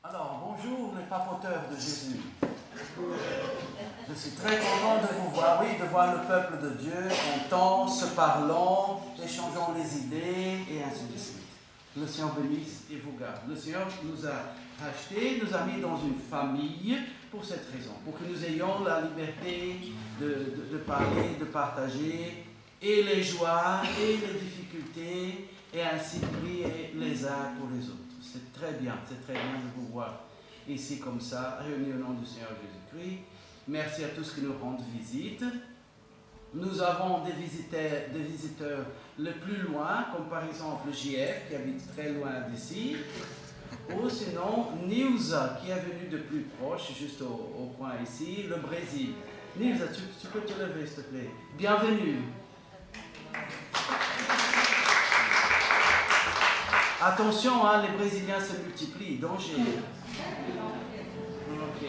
Alors, bonjour les papoteurs de Jésus. Je suis très content de vous voir, oui, de voir le peuple de Dieu, content, se parlant, échangeant les idées et ainsi de suite. Le Seigneur bénisse et vous garde. Le Seigneur nous a rachetés, nous a mis dans une famille pour cette raison, pour que nous ayons la liberté de parler, de partager, et les joies et les difficultés, et ainsi prier les uns pour les autres. C'est très bien de vous voir ici comme ça, réunis au nom du Seigneur Jésus-Christ. Merci à tous qui nous rendent visite. Nous avons des visiteurs le plus loin, comme par exemple JF qui habite très loin d'ici, ou sinon Nilza qui est venue de plus proche, juste au coin ici, le Brésil. Nilza, tu peux te lever s'il te plaît. Bienvenue. Attention, hein, les Brésiliens se multiplient, danger. Ok.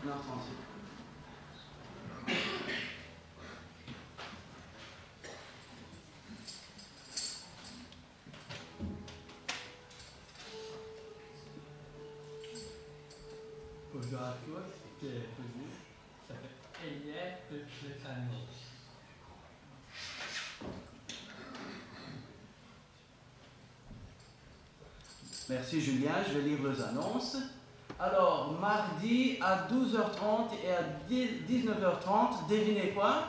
Non, français. Bonjour à tous, c'est Fouzi. Ça fait hier que je s'annonce. Merci Julien, je vais lire les annonces. Alors, mardi à 12h30 et à 19h30, devinez quoi?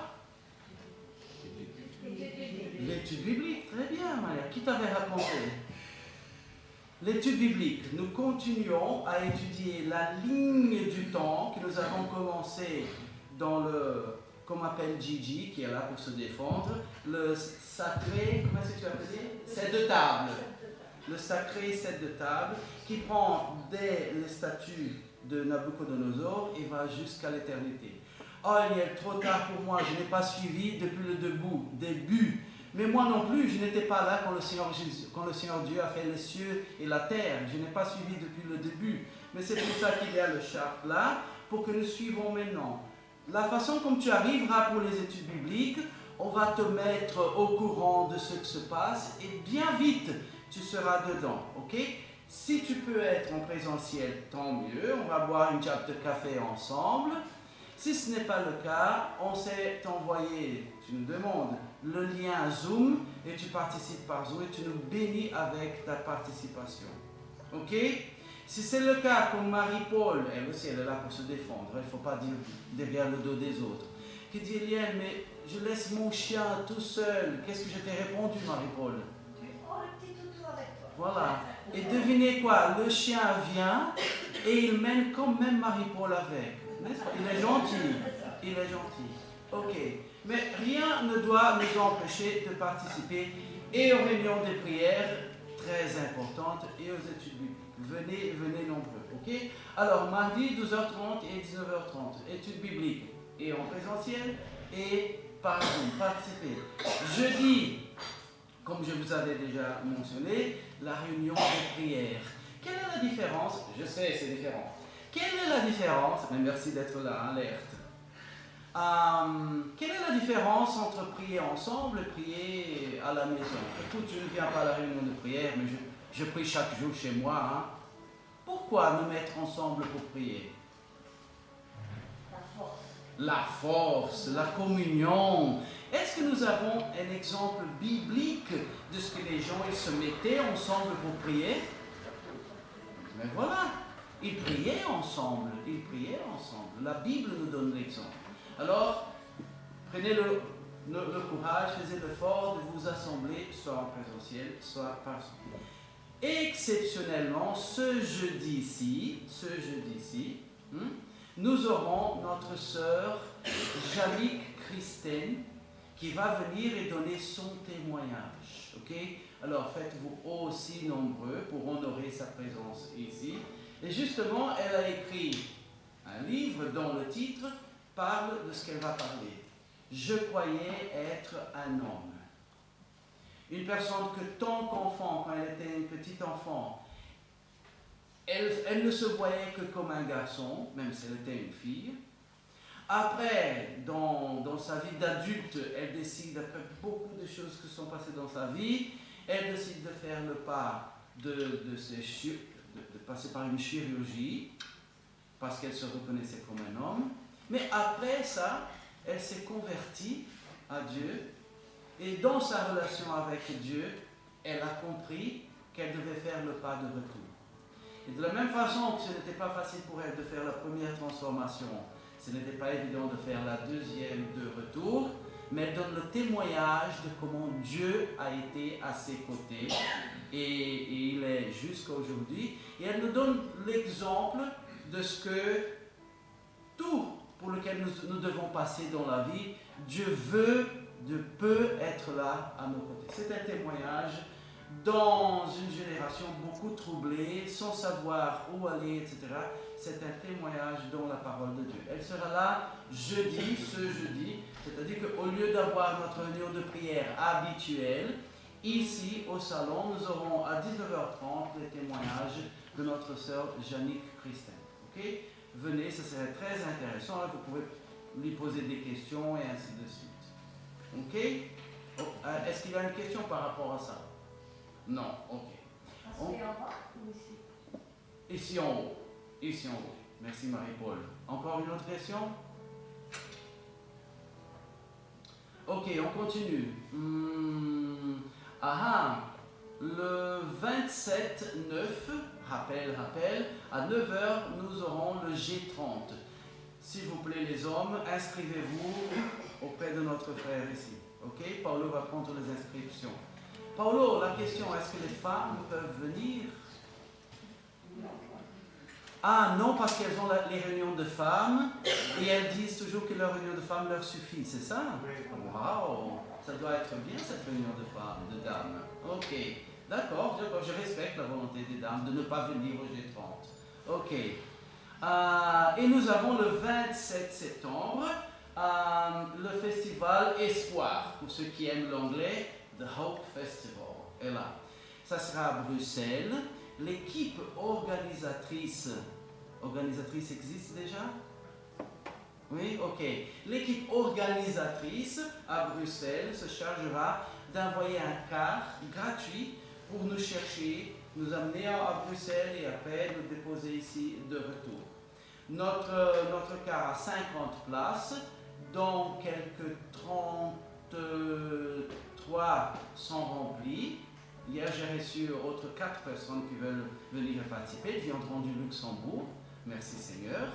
L'étude biblique, très bien Maya. Qui t'avait raconté? L'étude biblique, nous continuons à étudier la ligne du temps que nous avons commencé dans le, comme appelle Gigi, qui est là pour se défendre, le sacré, comment est-ce que tu as appelé? Set de table. Le sacré set de table, qui prend dès les statuts de Nabucodonosor et va jusqu'à l'éternité. Oh, il est trop tard pour moi, je n'ai pas suivi depuis le début. Mais moi non plus, je n'étais pas là quand le Seigneur Dieu a fait les cieux et la terre. Je n'ai pas suivi depuis le début. Mais c'est pour ça qu'il y a le charte là, pour que nous suivons maintenant. La façon comme tu arriveras pour les études bibliques, on va te mettre au courant de ce qui se passe et bien vite, tu seras dedans, ok? Si tu peux être en présentiel, tant mieux. On va boire une tasse de café ensemble. Si ce n'est pas le cas, on s'est envoyé, tu nous demandes, le lien Zoom et tu participes par Zoom et tu nous bénis avec ta participation. Ok? Si c'est le cas, comme Marie-Paul, elle aussi elle est là pour se défendre, il ne faut pas dire derrière le dos des autres, qui dit Eliane, mais je laisse mon chien tout seul. Qu'est-ce que je t'ai répondu, Marie-Paul? Voilà. Et devinez quoi? Le chien vient et il mène quand même Marie-Paul avec. N'est-ce pas? Il est gentil. Il est gentil. Ok. Mais rien ne doit nous empêcher de participer et aux réunions des prières très importantes et aux études bibliques. Venez nombreux. Ok? Alors, mardi, 12h30 et 19h30. Études bibliques. Et en présentiel et par Zoom. Participez. Jeudi, comme je vous avais déjà mentionné, la réunion de prière. Quelle est la différence? Je sais, c'est différent. Quelle est la différence? Mais merci d'être là, alerte. Quelle est la différence entre prier ensemble et prier à la maison? Écoute, je ne viens pas à la réunion de prière, mais je prie chaque jour chez moi. Hein. Pourquoi nous mettre ensemble pour prier? La force, la communion. Est-ce que nous avons un exemple biblique de ce que les gens ils se mettaient ensemble pour prier? Mais voilà, ils priaient ensemble, La Bible nous donne l'exemple. Alors, prenez le courage, faites l'effort de vous assembler, soit en présentiel, soit par Zoom. Exceptionnellement, ce jeudi-ci, nous aurons notre sœur Jannick Christine qui va venir et donner son témoignage. Ok? Alors faites-vous aussi nombreux pour honorer sa présence ici. Et justement, elle a écrit un livre dont le titre parle de ce qu'elle va parler. Je croyais être un homme. Une personne que tant qu'enfant, quand elle était une petite enfant, elle ne se voyait que comme un garçon, même si elle était une fille. Après, dans sa vie d'adulte, elle décide, après beaucoup de choses qui sont passées dans sa vie, elle décide de faire le pas de passer par une chirurgie parce qu'elle se reconnaissait comme un homme. Mais après ça, elle s'est convertie à Dieu et dans sa relation avec Dieu, elle a compris qu'elle devait faire le pas de retour. Et de la même façon que ce n'était pas facile pour elle de faire la première transformation, ce n'était pas évident de faire la deuxième de retour, mais elle donne le témoignage de comment Dieu a été à ses côtés et il est jusqu'à aujourd'hui. Et elle nous donne l'exemple de ce que tout pour lequel nous devons passer dans la vie, Dieu peut être là à nos côtés. C'est un témoignage dans une génération beaucoup troublée, sans savoir où aller, etc. C'est un témoignage dans la parole de Dieu. Elle sera là ce jeudi, c'est-à-dire qu'au lieu d'avoir notre réunion de prière habituelle, ici au salon, nous aurons à 19h30 les témoignages de notre sœur Jannick Christin. Okay? Venez, ce serait très intéressant. Vous pouvez lui poser des questions et ainsi de suite. Ok? Est-ce qu'il y a une question par rapport à ça? Non, ok. C'est en bas ou ici? Ici en haut. Ici en haut. Merci Marie-Paul. Encore une autre question? Ok, on continue. Le 27-9, rappel, à 9h, nous aurons le G30. S'il vous plaît les hommes, inscrivez-vous auprès de notre frère ici. Ok? Paulo va prendre les inscriptions. Paulo, la question, est-ce que les femmes peuvent venir? Ah non, parce qu'elles ont les réunions de femmes et elles disent toujours que leur réunion de femmes leur suffit, c'est ça? Waouh, ça doit être bien cette réunion de femmes, de dames. Ok, d'accord, je respecte la volonté des dames de ne pas venir au G30. Ok. Et nous avons le 27 septembre le festival Espoir, pour ceux qui aiment l'anglais, The Hope Festival est là. Ça sera à Bruxelles. L'équipe organisatrice existe déjà? Oui, ok. L'équipe organisatrice à Bruxelles se chargera d'envoyer un car gratuit pour nous chercher, nous amener à Bruxelles et après nous déposer ici de retour. Notre car a 50 places, dont quelques 33 sont remplies. Hier, j'ai reçu autres 4 personnes qui veulent venir participer. Ils viendront du Luxembourg. Merci Seigneur.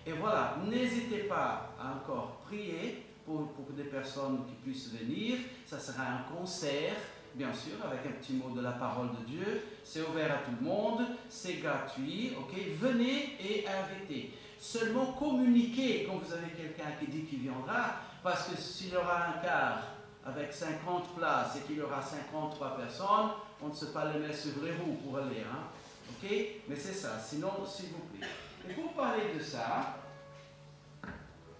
Et voilà, n'hésitez pas à encore prier pour des personnes qui puissent venir. Ça sera un concert, bien sûr, avec un petit mot de la parole de Dieu. C'est ouvert à tout le monde, c'est gratuit. Ok, venez et invitez. Seulement communiquez quand vous avez quelqu'un qui dit qu'il viendra, parce que s'il y aura un car avec 50 places et qu'il y aura 53 personnes, on ne se pas les mettre sur les roues pour aller. Hein? Ok? Mais c'est ça. Sinon, s'il vous plaît. Et pour parler de ça,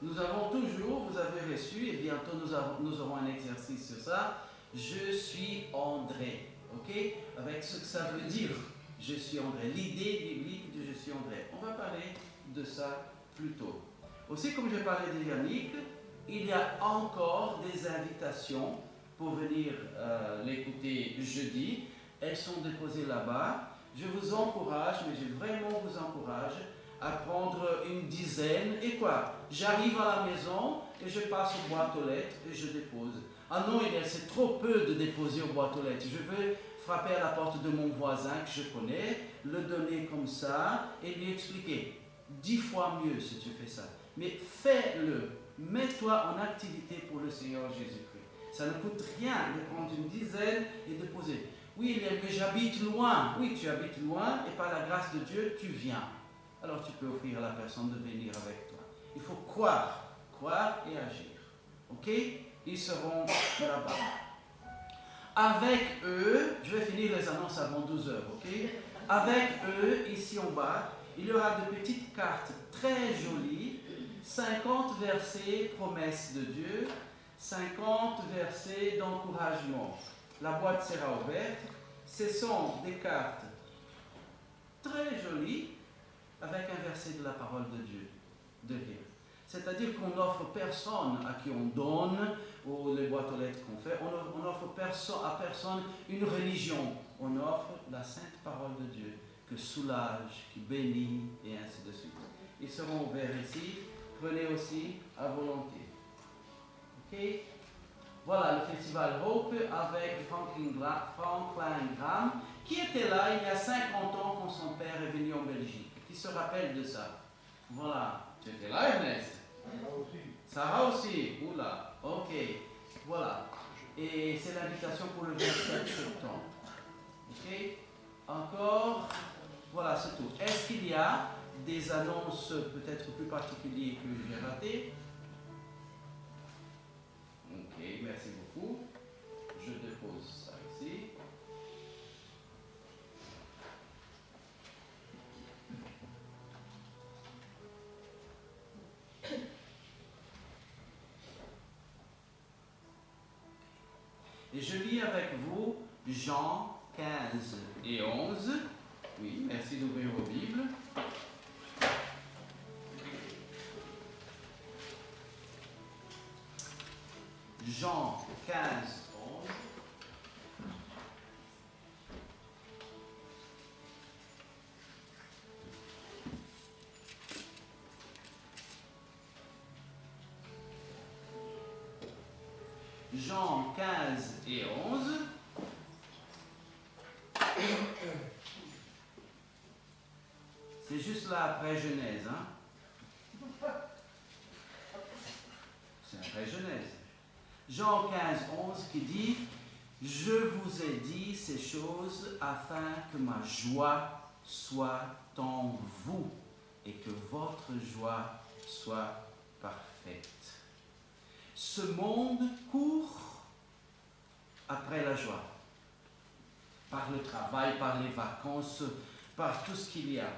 nous avons toujours, vous avez reçu, et bientôt nous aurons un exercice sur ça, je suis André. Ok? Avec ce que ça veut dire, je suis André. L'idée biblique de je suis André. On va parler de ça plus tôt. Aussi, comme j'ai parlé de Jannick, il y a encore des invitations pour venir l'écouter jeudi. Elles sont déposées là-bas. Je vous encourage, mais je vraiment vous encourage à prendre une dizaine. Et quoi? J'arrive à la maison et je passe aux boîtes aux lettres et je dépose. Ah non, c'est trop peu de déposer aux boîtes aux lettres. Je veux frapper à la porte de mon voisin que je connais, le donner comme ça et lui expliquer. 10 fois mieux si tu fais ça. Mais fais-le. Mets-toi en activité pour le Seigneur Jésus-Christ. Ça ne coûte rien de prendre une dizaine et de poser. Oui, mais j'habite loin. Oui, tu habites loin et par la grâce de Dieu, tu viens. Alors tu peux offrir à la personne de venir avec toi. Il faut croire et agir. Ok? Ils seront là-bas. Avec eux, je vais finir les annonces avant 12h, ok? Avec eux, ici en bas, il y aura de petites cartes très jolies, 50 versets promesses de Dieu, 50 versets d'encouragement. La boîte sera ouverte. Ce sont des cartes très jolies avec un verset de la parole de Dieu derrière. C'est-à-dire qu'on n'offre personne à qui on donne, ou les boîtes aux lettres qu'on fait, on n'offre à personne une religion on offre la sainte parole de Dieu que soulage, qui bénit et ainsi de suite. Ils seront ouverts ici. Prenez aussi à volonté. Ok? Voilà le festival Hope avec Franklin Graham, qui était là il y a 50 ans quand son père est venu en Belgique. Qui se rappelle de ça? Voilà. Tu étais là, Ernest? Sarah aussi. Oula. Ok. Voilà. Et c'est l'invitation pour le 27 septembre. Ok? Encore. Voilà, c'est tout. Est-ce qu'il y a des annonces peut-être plus particulières que j'ai ratées? Ok, merci beaucoup. Je dépose ça ici. Et je lis avec vous Jean 15 et 11. Oui, merci d'ouvrir vos Bibles. Jean 15, 11. Jean 15 et 11. C'est juste là après Genèse, hein? C'est après Genèse. Jean 15, 11 qui dit « Je vous ai dit ces choses afin que ma joie soit en vous et que votre joie soit parfaite. » Ce monde court après la joie, par le travail, par les vacances, par tout ce qu'il y a.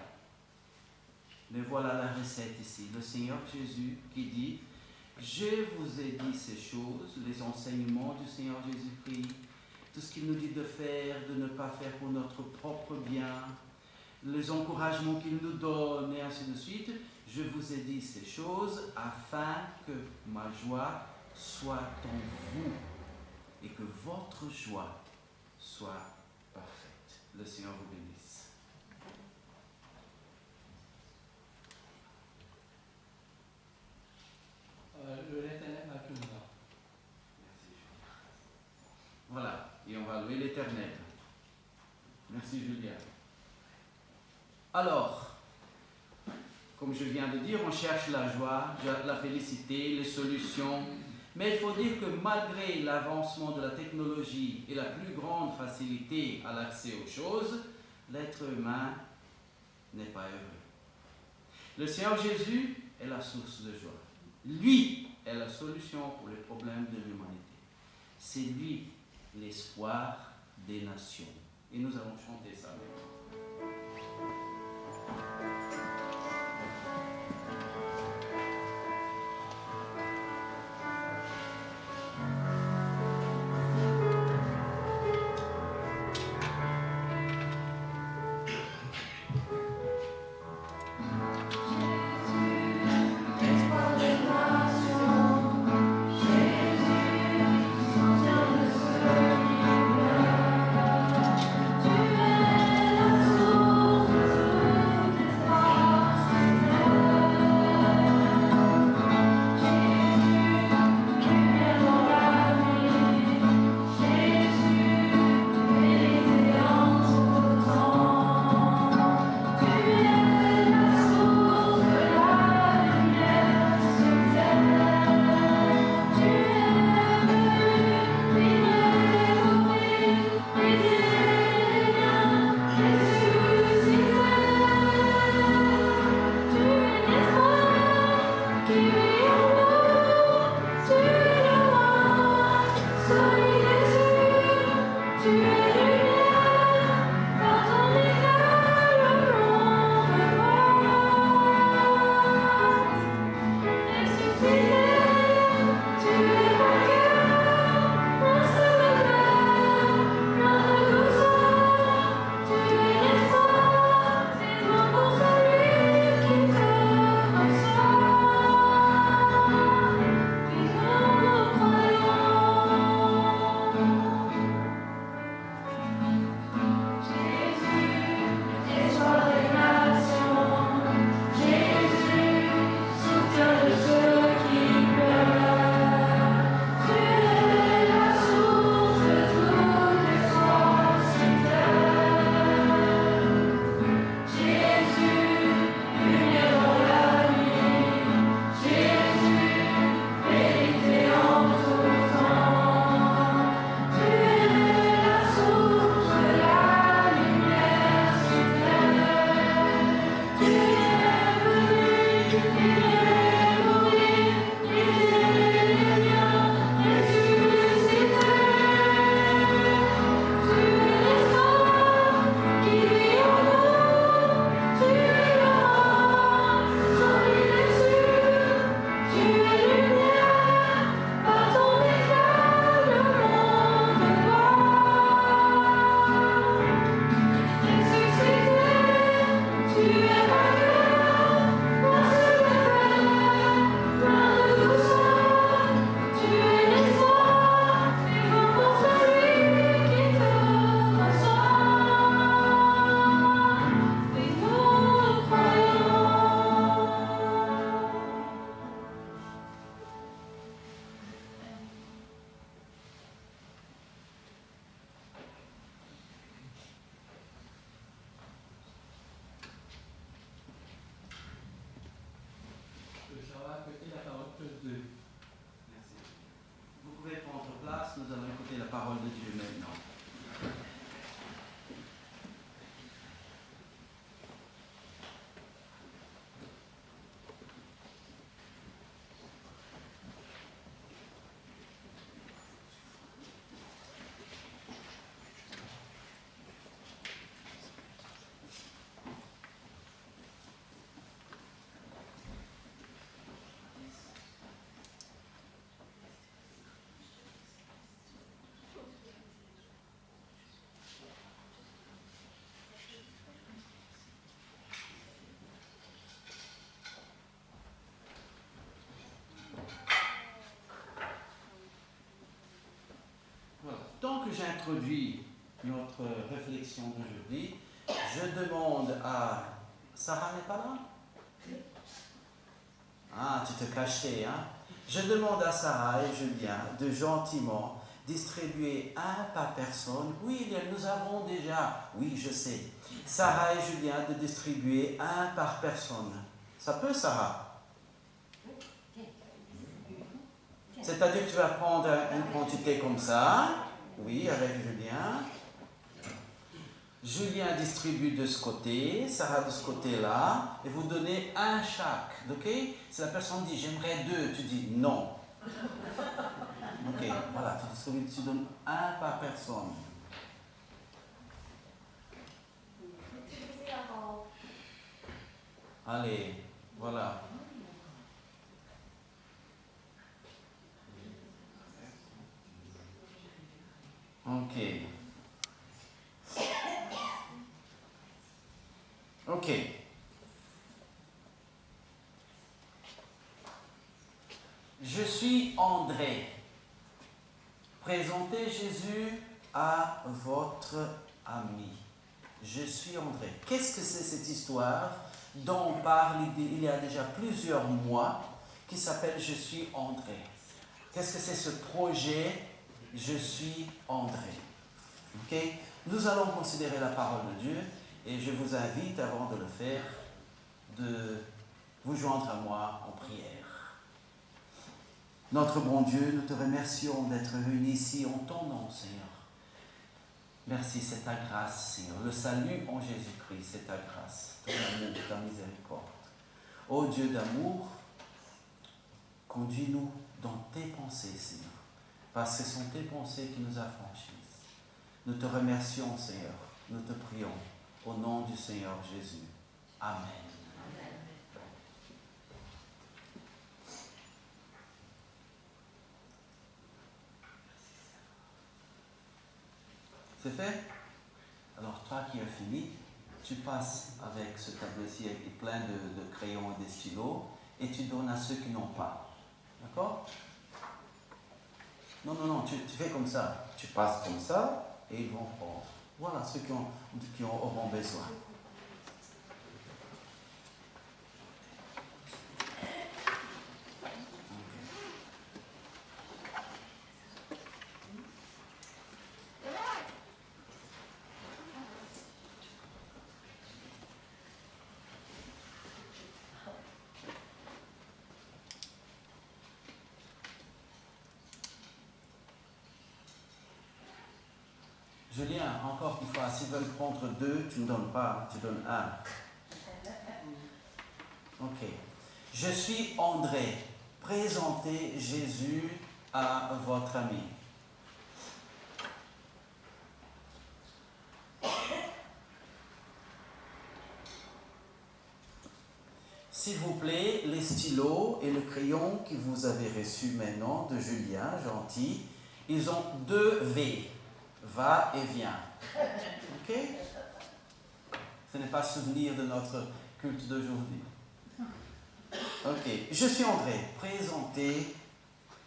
Mais voilà la recette ici, le Seigneur Jésus qui dit « Je vous ai dit ces choses, les enseignements du Seigneur Jésus-Christ, tout ce qu'il nous dit de faire, de ne pas faire pour notre propre bien, les encouragements qu'il nous donne et ainsi de suite. Je vous ai dit ces choses afin que ma joie soit en vous et que votre joie soit parfaite. » Le Seigneur vous bénisse. L'Éternel m'a tout là. Merci. Voilà, et on va louer l'Éternel. Merci Julia. Alors, comme je viens de dire, on cherche la joie, la félicité, les solutions. Mais il faut dire que malgré l'avancement de la technologie et la plus grande facilité à l'accès aux choses, l'être humain n'est pas heureux. Le Seigneur Jésus est la source de joie. Lui est la solution pour les problèmes de l'humanité. C'est lui l'espoir des nations. Et nous allons chanter ça maintenant. Tu es la source passe, nous allons écouter la parole de Dieu maintenant. Voilà. Tant que j'introduis notre réflexion d'aujourd'hui, je demande à... Sarah n'est pas là? Ah, tu te cachais, hein? Je demande à Sarah et Julien de gentiment distribuer un par personne. Oui, nous avons déjà, oui, je sais. Sarah et Julien de distribuer un par personne. Ça peut, Sarah? C'est-à-dire que tu vas prendre une quantité comme ça. Oui, avec Julien. Julien distribue de ce côté, Sarah de ce côté-là, et vous donnez un chaque, ok? Si la personne dit « j'aimerais deux », tu dis « non ». Ok, voilà, tu distribues, tu donnes un par personne. Allez, voilà. Ok. Ok. Je suis André. Présentez Jésus à votre ami. Je suis André. Qu'est-ce que c'est cette histoire dont on parle il y a déjà plusieurs mois qui s'appelle Je suis André? Qu'est-ce que c'est ce projet Je suis André? Ok? Nous allons considérer la parole de Dieu et je vous invite, avant de le faire, de vous joindre à moi en prière. Notre bon Dieu, nous te remercions d'être réunis ici en ton nom, Seigneur. Merci, c'est ta grâce, Seigneur. Le salut en Jésus-Christ, c'est ta grâce, ton amour, ta miséricorde. Ô Dieu d'amour, conduis-nous dans tes pensées, Seigneur, parce que ce sont tes pensées qui nous affranchissent. Nous te remercions, Seigneur. Nous te prions au nom du Seigneur Jésus. Amen. C'est fait? Alors toi qui as fini, tu passes avec ce tableau-ci avec plein de crayons et de stylos et tu donnes à ceux qui n'ont pas. D'accord? Non, tu fais comme ça. Tu passes comme ça et ils vont prendre. Voilà ceux qui auront besoin. Julien, encore une fois, s'ils veulent prendre deux, tu ne donnes pas, tu donnes un. Ok. Je suis André. Présentez Jésus à votre ami. S'il vous plaît, les stylos et le crayon que vous avez reçus maintenant de Julien, gentil, ils ont deux V. Va et vient. Ok? Ce n'est pas souvenir de notre culte d'aujourd'hui. Ok. Je suis André. Présentez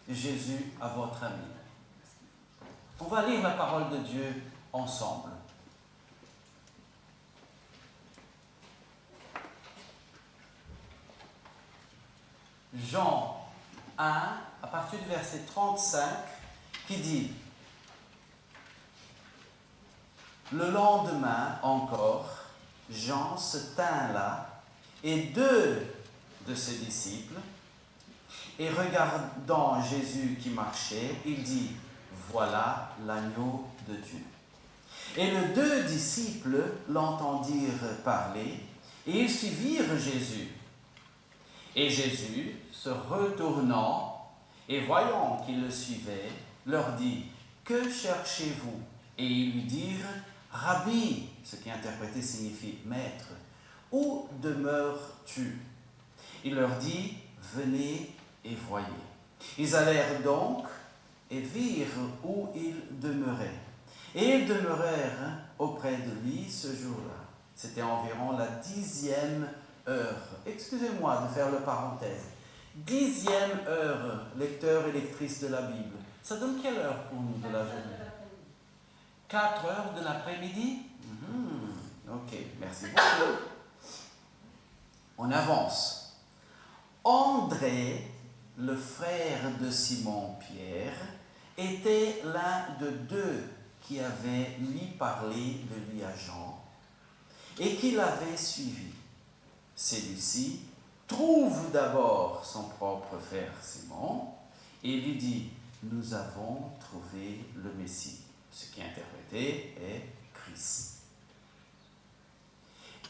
Jésus à votre ami. On va lire la parole de Dieu ensemble. Jean 1, à partir du verset 35, qui dit: le lendemain encore, Jean se tint là, et deux de ses disciples, et regardant Jésus qui marchait, il dit: voilà l'agneau de Dieu. Et les deux disciples l'entendirent parler, et ils suivirent Jésus. Et Jésus, se retournant et voyant qu'ils le suivaient, leur dit, « Que cherchez-vous » Et ils lui dirent, « Rabbi », ce qui interprété signifie « Maître », « Où demeures-tu » Il leur dit, « Venez et voyez ». Ils allèrent donc et virent où il demeurait. Et ils demeurèrent auprès de lui ce jour-là. C'était environ la 10e heure. Excusez-moi de faire la parenthèse. 10e heure, lecteur et lectrice de la Bible. Ça donne quelle heure pour nous de la journée? 4 heures de l'après-midi? Ok, merci beaucoup. On avance. André, le frère de Simon-Pierre, était l'un de deux qui avaient lui parlé de lui à Jean et qui l'avait suivi. Celui-ci trouve d'abord son propre frère Simon et lui dit « Nous avons trouvé le Messie », ce qui interprété est Christ.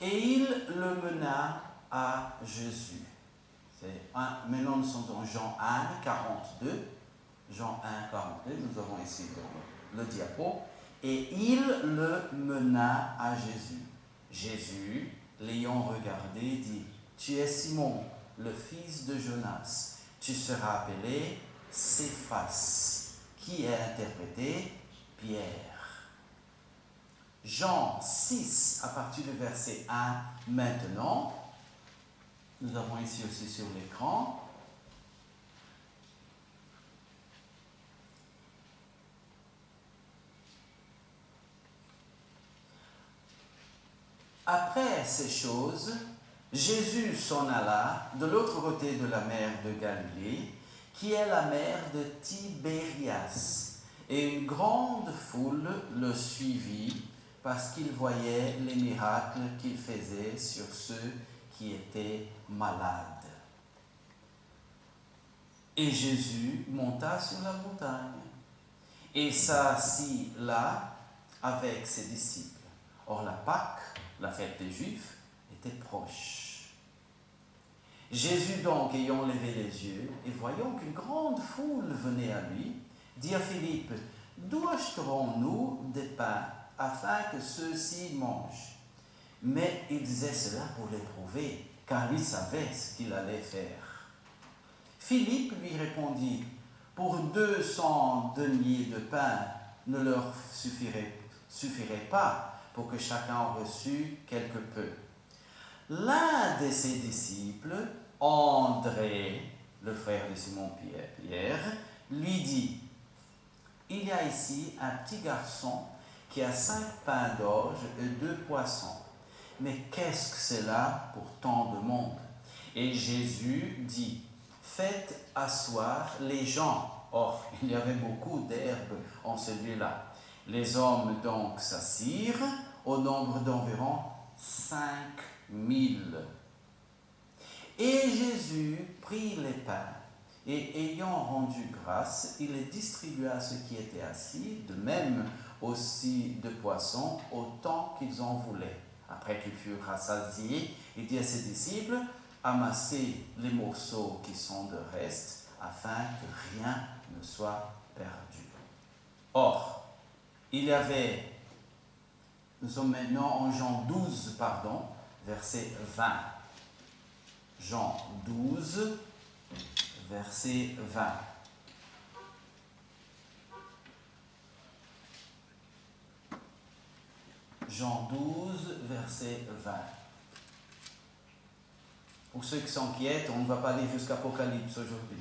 Et il le mena à Jésus. Maintenant nous sommes en Jean 1, 42. Jean 1, 42, nous avons ici le diapo. Et il le mena à Jésus. Jésus, l'ayant regardé, dit, « Tu es Simon, le fils de Jonas. Tu seras appelé Céphas, qui est interprété Pierre. » Jean 6, à partir du verset 1, maintenant, nous avons ici aussi sur l'écran. Après ces choses, Jésus s'en alla de l'autre côté de la mer de Galilée, qui est la mer de Tibérias, et une grande foule le suivit parce qu'il voyait les miracles qu'il faisait sur ceux qui étaient malades. Et Jésus monta sur la montagne et s'assit là avec ses disciples. Or la Pâque, la fête des Juifs, était proche. Jésus donc, ayant levé les yeux et voyant qu'une grande foule venait à lui, dit à Philippe, « D'où acheterons-nous des pains afin que ceux-ci mangent ?» Mais il disait cela pour l'éprouver, car il savait ce qu'il allait faire. Philippe lui répondit, « Pour 200 deniers de pain ne leur suffirait pas pour que chacun en reçût quelque peu. » L'un de ses disciples, André, le frère de Simon-Pierre, lui dit, « Il y a ici un petit garçon qui a 5 pains d'orge et 2 poissons. Mais qu'est-ce que c'est là pour tant de monde ?» Et Jésus dit, « Faites asseoir les gens. » Or, il y avait beaucoup d'herbes en celui-là. Les hommes donc s'assirent au nombre d'environ 5000. Et Jésus prit les pains et ayant rendu grâce, il les distribua à ceux qui étaient assis, de même aussi de poissons, autant qu'ils en voulaient. Après qu'ils furent rassasiés, il dit à ses disciples, « Amassez les morceaux qui sont de reste, afin que rien ne soit perdu. » Or, il y avait, nous sommes maintenant en Jean 12, verset 20. Jean 12, verset 20. Jean 12, verset 20. Pour ceux qui s'inquiètent, on ne va pas aller jusqu'à Apocalypse aujourd'hui.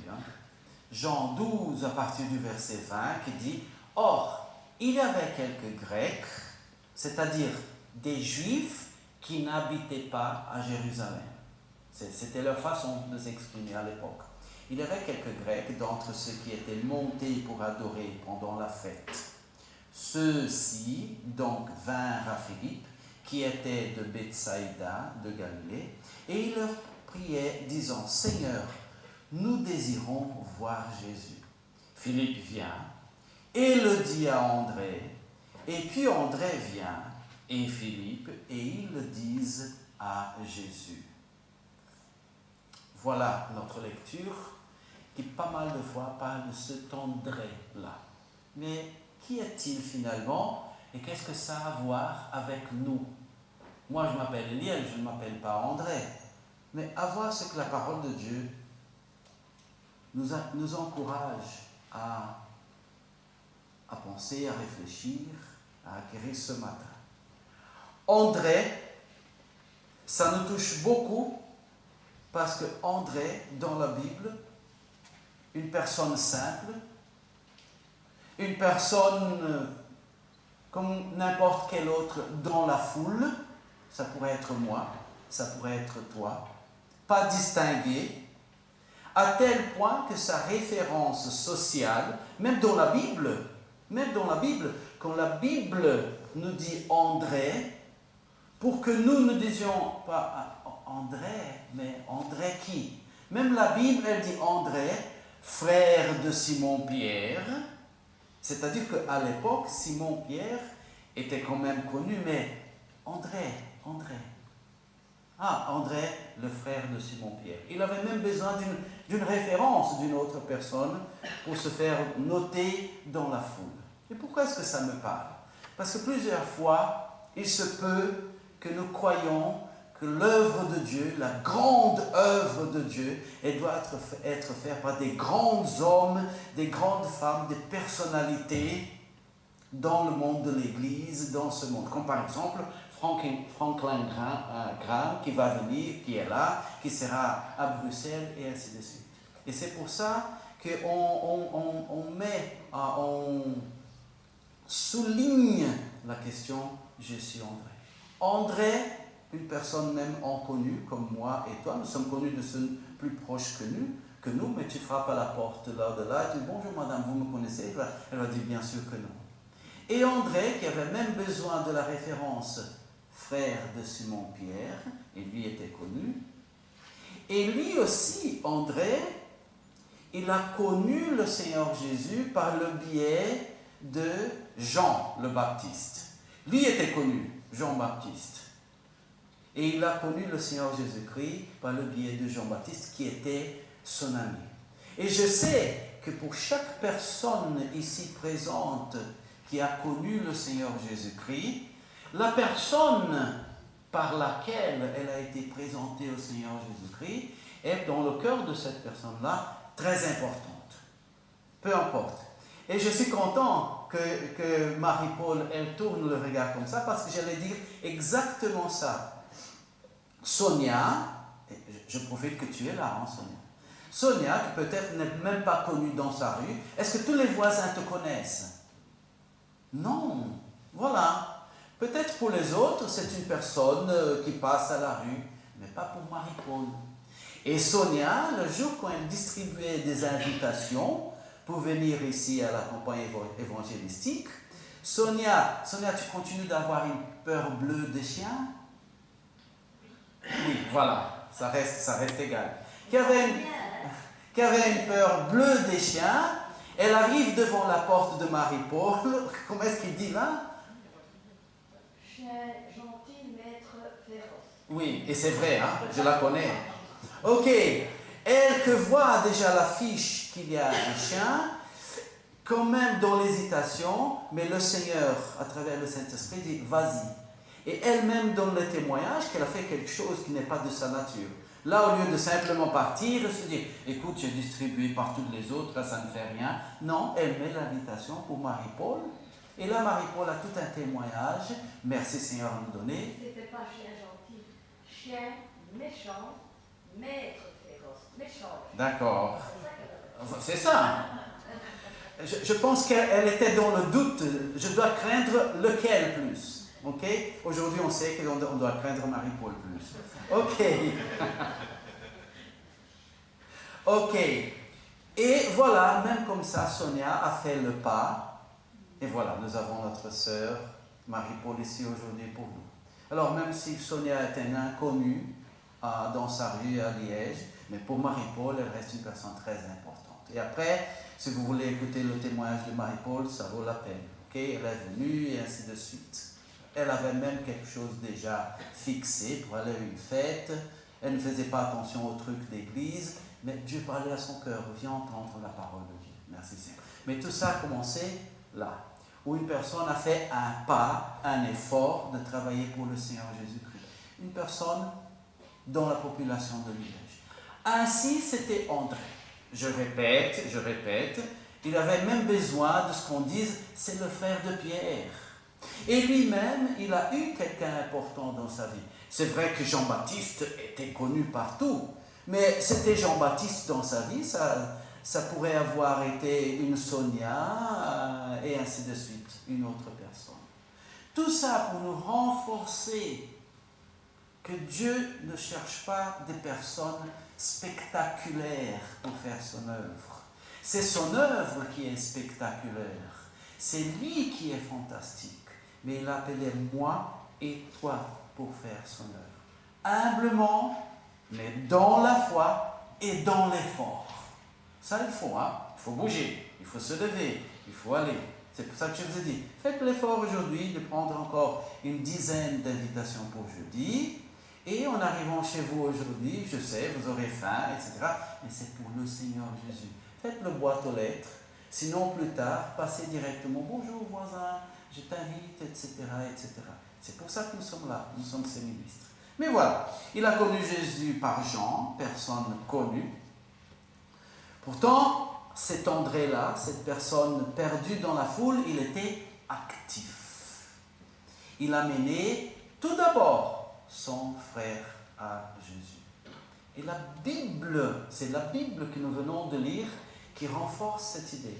Jean 12, à partir du verset 20, qui dit « Or, il y avait quelques Grecs, c'est-à-dire des Juifs qui n'habitaient pas à Jérusalem. » C'était leur façon de s'exprimer à l'époque. Il y avait quelques Grecs d'entre ceux qui étaient montés pour adorer pendant la fête. Ceux-ci donc vinrent à Philippe, qui était de Bethsaïda, de Galilée, et ils leur priaient, disant, « Seigneur, nous désirons voir Jésus. » Philippe vient, et le dit à André. Et puis André vient, et Philippe, et ils le disent à Jésus. Voilà notre lecture qui pas mal de fois parle de cet André-là. Mais qui est-il finalement et qu'est-ce que ça a à voir avec nous? Moi je m'appelle Eliel, je ne m'appelle pas André. Mais à voir ce que la parole de Dieu nous encourage à penser, à réfléchir, à acquérir ce matin. André, ça nous touche beaucoup parce que André, dans la Bible, une personne simple, une personne comme n'importe quel autre dans la foule, ça pourrait être moi, ça pourrait être toi, pas distingué, à tel point que sa référence sociale, même dans la Bible, quand la Bible nous dit André, pour que nous ne disions pas André, mais André qui? Même la Bible, elle dit André, frère de Simon-Pierre, c'est-à-dire qu'à l'époque, Simon-Pierre était quand même connu, mais André. Ah, André, le frère de Simon-Pierre. Il avait même besoin d'une référence d'une autre personne pour se faire noter dans la foule. Et pourquoi est-ce que ça me parle? Parce que plusieurs fois, il se peut que nous croyons que l'œuvre de Dieu, la grande œuvre de Dieu, elle doit être faite par des grands hommes, des grandes femmes, des personnalités dans le monde de l'Église, dans ce monde. Comme par exemple Franklin Graham qui va venir, qui est là, qui sera à Bruxelles et ainsi de suite. Et c'est pour ça qu'on souligne la question « Je suis André ». André, une personne même inconnue comme moi et toi, nous sommes connus de ceux plus proches que nous, mais tu frappes à la porte là de là, tu dis « Bonjour madame, vous me connaissez ?» Elle va dire « Bien sûr que non ». Et André, qui avait même besoin de la référence frère de Simon-Pierre, et lui était connu, et lui aussi, André, il a connu le Seigneur Jésus par le biais de Jean le Baptiste. Lui était connu, Jean-Baptiste. Et il a connu le Seigneur Jésus-Christ par le biais de Jean-Baptiste qui était son ami. Et je sais que pour chaque personne ici présente qui a connu le Seigneur Jésus-Christ, la personne par laquelle elle a été présentée au Seigneur Jésus-Christ est dans le cœur de cette personne-là très importante. Peu importe. Et je suis content que Marie-Paul, elle tourne le regard comme ça parce que j'allais dire exactement ça. Sonia, je profite que tu es là, hein, Sonia. Sonia, qui peut-être n'est même pas connue dans sa rue, est-ce que tous les voisins te connaissent? Non. Voilà. Peut-être pour les autres, c'est une personne qui passe à la rue, mais pas pour Marie-Paul. Et Sonia, le jour quand elle distribuait des invitations pour venir ici à la campagne évangélistique, Sonia, tu continues d'avoir une peur bleue des chiens? Oui, voilà, ça reste égal. Qui avait une peur bleue des chiens, elle arrive devant la porte de Marie-Paul. Comment est-ce qu'il dit là? Chien gentil, maître féroce. Oui, et c'est vrai, hein, je la connais. Ok, elle que voit déjà l'affiche qu'il y a un chien, quand même dans l'hésitation, mais le Seigneur, à travers le Saint-Esprit, dit « vas-y ». Et elle-même donne le témoignage qu'elle a fait quelque chose qui n'est pas de sa nature. Là, au lieu de simplement partir, elle se dit « écoute, j'ai distribué par toutes les autres, là, ça ne fait rien ». Non, elle met l'invitation pour Marie-Paul. Et là, Marie-Paul a tout un témoignage. Merci Seigneur à nous donner. C'était pas chien gentil, chien méchant, maître féroce, méchant. D'accord. C'est ça. Je pense qu'elle était dans le doute. Je dois craindre lequel plus. Ok? Aujourd'hui, on sait qu'on doit craindre Marie-Paul plus. Ok. Ok. Et voilà, même comme ça, Sonia a fait le pas. Et voilà, nous avons notre sœur Marie-Paul ici aujourd'hui pour nous. Alors, même si Sonia est une inconnue dans sa rue à Liège, mais pour Marie-Paul, elle reste une personne très importante. Et après, si vous voulez écouter le témoignage de Marie-Paul, ça vaut la peine. Okay? Elle est venue et ainsi de suite. Elle avait même quelque chose déjà fixé pour aller à une fête. Elle ne faisait pas attention aux trucs d'église, mais Dieu parlait à son cœur. Viens entendre la parole de Dieu. Merci Seigneur. Mais tout ça a commencé là, où une personne a fait un pas, un effort de travailler pour le Seigneur Jésus-Christ. Une personne dans la population de Liège. Ainsi, c'était André. Je répète, il avait même besoin de ce qu'on dise, c'est le frère de Pierre. Et lui-même, il a eu quelqu'un d'important dans sa vie. C'est vrai que Jean-Baptiste était connu partout, mais c'était Jean-Baptiste dans sa vie, ça pourrait avoir été une Sonia et ainsi de suite, une autre personne. Tout ça pour nous renforcer que Dieu ne cherche pas des personnes spectaculaires pour faire son œuvre. C'est son œuvre qui est spectaculaire. C'est lui qui est fantastique. Mais il a appelé moi et toi pour faire son œuvre. Humblement, mais dans la foi et dans l'effort. Ça, il faut, hein? Il faut bouger, il faut se lever, il faut aller. C'est pour ça que je vous ai dit, faites l'effort aujourd'hui de prendre encore une dizaine d'invitations pour jeudi. Et en arrivant chez vous aujourd'hui, je sais, vous aurez faim, etc. Mais c'est pour le Seigneur Jésus. Faites le boîte aux lettres. Sinon, plus tard, passez directement. Bonjour voisin, je t'invite, etc., etc. C'est pour ça que nous sommes là. Nous sommes ses ministres. Mais voilà, il a connu Jésus par Jean, personne connue. Pourtant, cet André-là, cette personne perdue dans la foule, il était actif. Il a mené tout d'abord son frère à Jésus. Et la Bible, c'est la Bible que nous venons de lire qui renforce cette idée.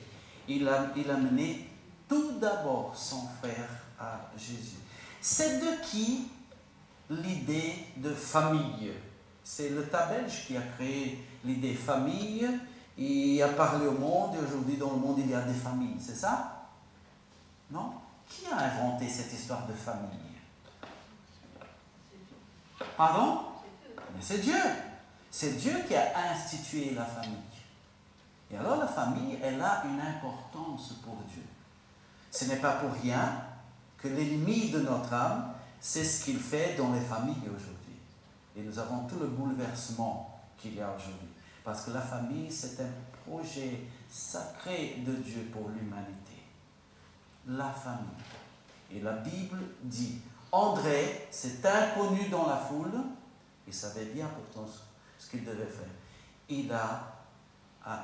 Il a mené tout d'abord son frère à Jésus. C'est de qui l'idée de famille? C'est le Belge qui a créé l'idée famille. Il a parlé au monde et aujourd'hui dans le monde il y a des familles, c'est ça? Non? Qui a inventé cette histoire de famille? Pardon? Mais c'est Dieu. C'est Dieu qui a institué la famille. Et alors la famille, elle a une importance pour Dieu. Ce n'est pas pour rien que l'ennemi de notre âme, c'est ce qu'il fait dans les familles aujourd'hui. Et nous avons tout le bouleversement qu'il y a aujourd'hui. Parce que la famille, c'est un projet sacré de Dieu pour l'humanité. La famille. Et la Bible dit, André, cet inconnu dans la foule, il savait bien pourtant ce qu'il devait faire. Il a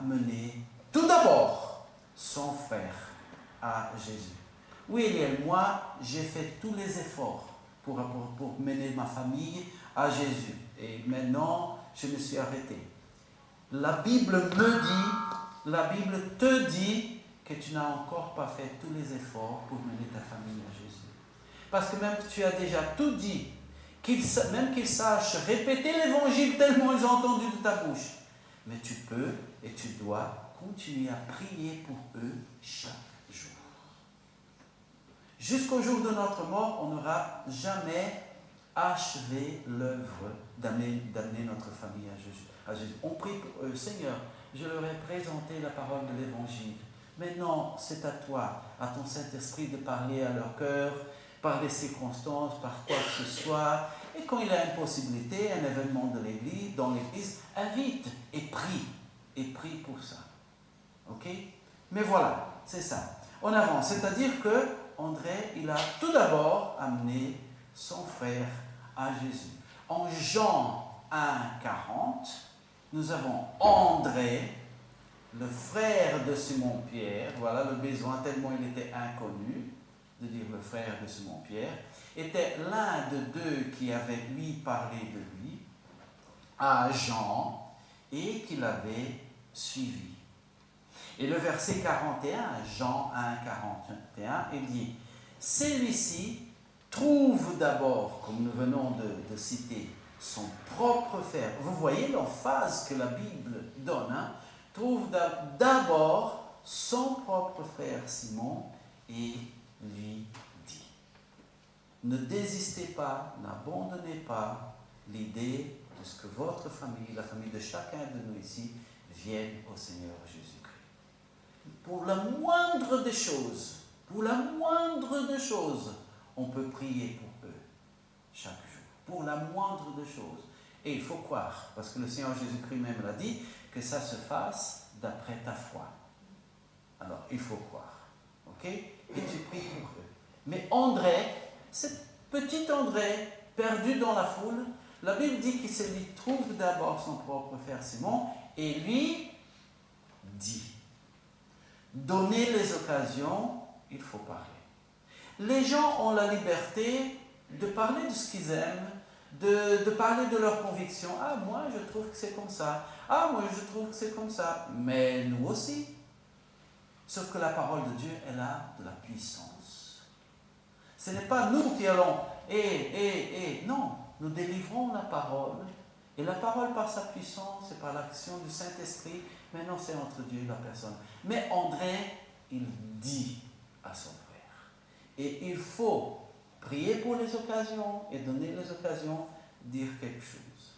mené tout d'abord son frère à Jésus. Oui, Eliel, moi, j'ai fait tous les efforts pour mener ma famille à Jésus. Et maintenant, je me suis arrêté. La Bible te dit que tu n'as encore pas fait tous les efforts pour mener ta famille à Jésus. Parce que même que tu as déjà tout dit, même qu'ils sachent répéter l'évangile tellement ils ont entendu de ta bouche, mais tu peux et tu dois continuer à prier pour eux chaque jour. Jusqu'au jour de notre mort, on n'aura jamais achevé l'œuvre d'amener notre famille à Jésus. On prie pour eux. Seigneur, je leur ai présenté la parole de l'Évangile. Maintenant, c'est à toi, à ton Saint-Esprit de parler à leur cœur, par les circonstances, par quoi que ce soit. Et quand il y a une possibilité, un événement de l'Église, dans l'Église, invite et prie. Et prie pour ça. Ok? Mais voilà, c'est ça. On avance. C'est-à-dire que André, il a tout d'abord amené son frère à Jésus. En Jean 1,40, nous avons André, le frère de Simon-Pierre. Voilà le besoin, tellement il était inconnu de dire le frère de Simon-Pierre, était l'un de deux qui avait lui parlé de lui à Jean et qui l'avait suivi. Et le verset 41, Jean 1,41, il dit, celui-ci trouve d'abord, comme nous venons de citer, son propre frère. Vous voyez l'emphase que la Bible donne, hein? Trouve d'abord son propre frère Simon et lui dit. Ne désistez pas, n'abandonnez pas l'idée de ce que votre famille, la famille de chacun de nous ici, viennent au Seigneur Jésus-Christ. Pour la moindre des choses, on peut prier pour eux chaque jour. Pour la moindre des choses. Et il faut croire, parce que le Seigneur Jésus-Christ même l'a dit, que ça se fasse d'après ta foi. Alors, il faut croire. Ok? Et tu pries pour eux. Mais André, cet petit André, perdu dans la foule, la Bible dit qu'il se lui trouve d'abord son propre frère Simon, et lui dit, donner les occasions, il faut parler. Les gens ont la liberté de parler de ce qu'ils aiment, de parler de leurs convictions. Ah, moi, je trouve que c'est comme ça. Ah, moi, je trouve que c'est comme ça. Mais nous aussi. Sauf que la parole de Dieu, elle a de la puissance. Ce n'est pas nous qui allons, non. Nous délivrons la parole. Et la parole, par sa puissance et par l'action du Saint-Esprit, maintenant c'est entre Dieu et la personne. Mais André, il dit à son frère. Et il faut prier pour les occasions et donner les occasions, dire quelque chose.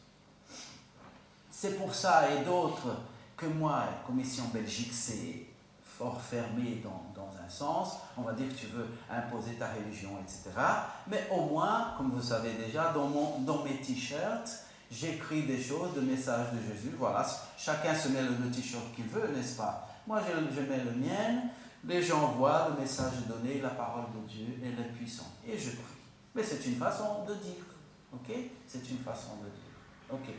C'est pour ça et d'autres que moi, Commission Belgique, c'est fort fermé dans un sens. On va dire que tu veux imposer ta religion, etc. Mais au moins, comme vous savez déjà, dans mes t-shirts, j'écris des choses, des messages de Jésus. Voilà, chacun se met le t-shirt qu'il veut, n'est-ce pas? Moi, je mets le mien. Les gens voient le message donné, la parole de Dieu, elle est puissante. Et je prie. Mais c'est une façon de dire. Ok? C'est une façon de dire. Ok.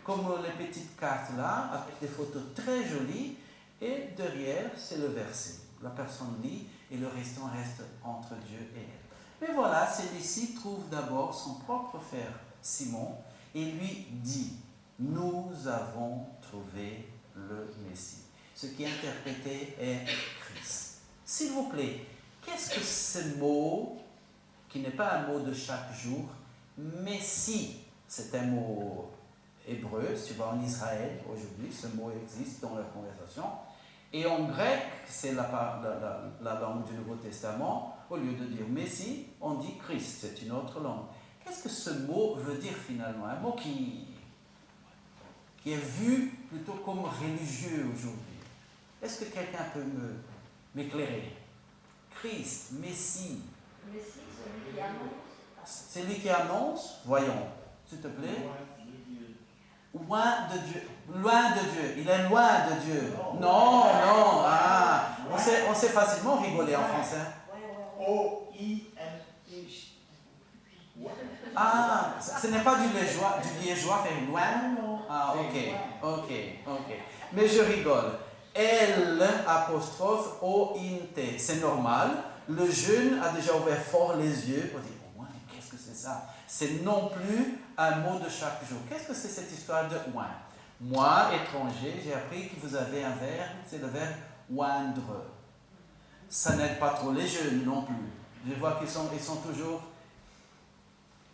Comme les petites cartes là, avec des photos très jolies, et derrière, c'est le verset. La personne lit et le restant reste entre Dieu et elle. Mais voilà, celui-ci trouve d'abord son propre frère Simon et lui dit, nous avons trouvé le Messie. Ce qui est interprété est Christ. S'il vous plaît, qu'est-ce que ce mot, qui n'est pas un mot de chaque jour, Messie, c'est un mot hébreu, si tu vas en Israël aujourd'hui, ce mot existe dans leur conversation. Et en grec, c'est la langue du Nouveau Testament, au lieu de dire Messie, on dit Christ, c'est une autre langue. Qu'est-ce que ce mot veut dire finalement? Un mot qui est vu plutôt comme religieux aujourd'hui. Est-ce que quelqu'un peut m'éclairer? Christ, Messie. Messie, celui qui annonce. C'est lui qui annonce? Voyons, s'il te plaît. Loin de Dieu. Loin de Dieu. Il est loin de Dieu. Non. Ah, on sait facilement rigoler en français. Ah, ce n'est pas du liégeois faire loin. Ah, ok. Mais je rigole. L apostrophe O-I-N-T. C'est normal. Le jeune a déjà ouvert fort les yeux pour dire, oh, ouais, qu'est-ce que c'est ça? C'est non plus un mot de chaque jour. Qu'est-ce que c'est cette histoire de oint? Moi, étranger, j'ai appris que vous avez un verbe, c'est le verbe oindre. Ça n'aide pas trop les jeunes non plus. Je vois qu'ils sont toujours...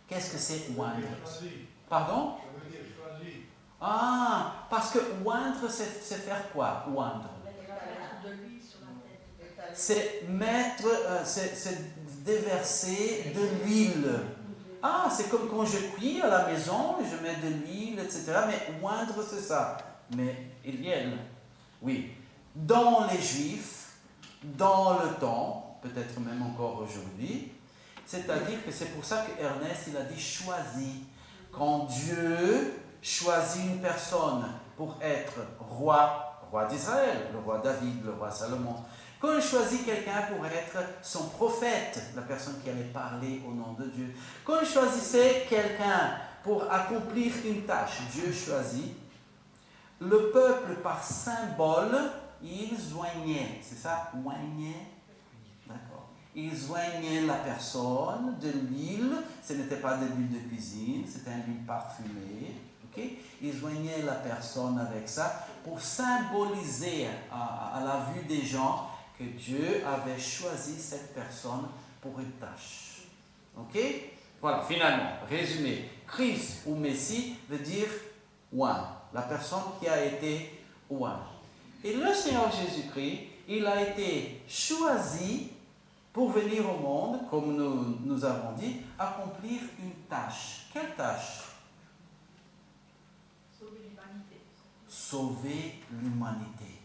Qu'est-ce que c'est oindre? Pardon? Ça veut dire choisir. Ah, parce que oindre, c'est faire quoi? Oindre. De l'huile sur la tête. C'est mettre, c'est déverser de l'huile. Ah, c'est comme quand je cuis à la maison, je mets de l'huile, etc. Mais oindre, c'est ça. Mais Eliel, oui. Dans les Juifs, dans le temps, peut-être même encore aujourd'hui, c'est-à-dire que c'est pour ça que Ernest, il a dit choisi. Quand Dieu choisit une personne pour être roi d'Israël, le roi David, le roi Salomon, quand il choisit quelqu'un pour être son prophète, la personne qui allait parler au nom de Dieu, quand il choisissait quelqu'un pour accomplir une tâche, Dieu choisit, le peuple par symbole, il joignait, c'est ça, joignait, d'accord, il joignait la personne de l'huile, ce n'était pas de l'huile de cuisine, c'était une huile parfumée, ok, il joignait la personne avec ça pour symboliser à la vue des gens que Dieu avait choisi cette personne pour une tâche. Ok? Voilà, finalement, résumé. Christ ou Messie veut dire oint, la personne qui a été oint. Et le Seigneur Jésus-Christ, il a été choisi pour venir au monde, comme nous avons dit, accomplir une tâche. Quelle tâche? sauver l'humanité.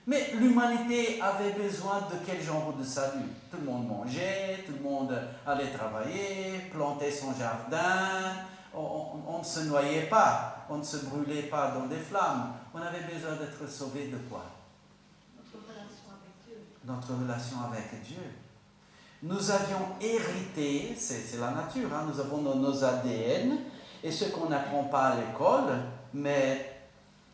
Mais l'humanité avait besoin de quel genre de salut? Tout le monde mangeait, tout le monde allait travailler, plantait son jardin, on ne se noyait pas, on ne se brûlait pas dans des flammes. On avait besoin d'être sauvé de quoi? Notre relation avec Dieu. Notre relation avec Dieu. Nous avions hérité, c'est la nature, hein, nous avons nos ADN, et ce qu'on n'apprend pas à l'école, mais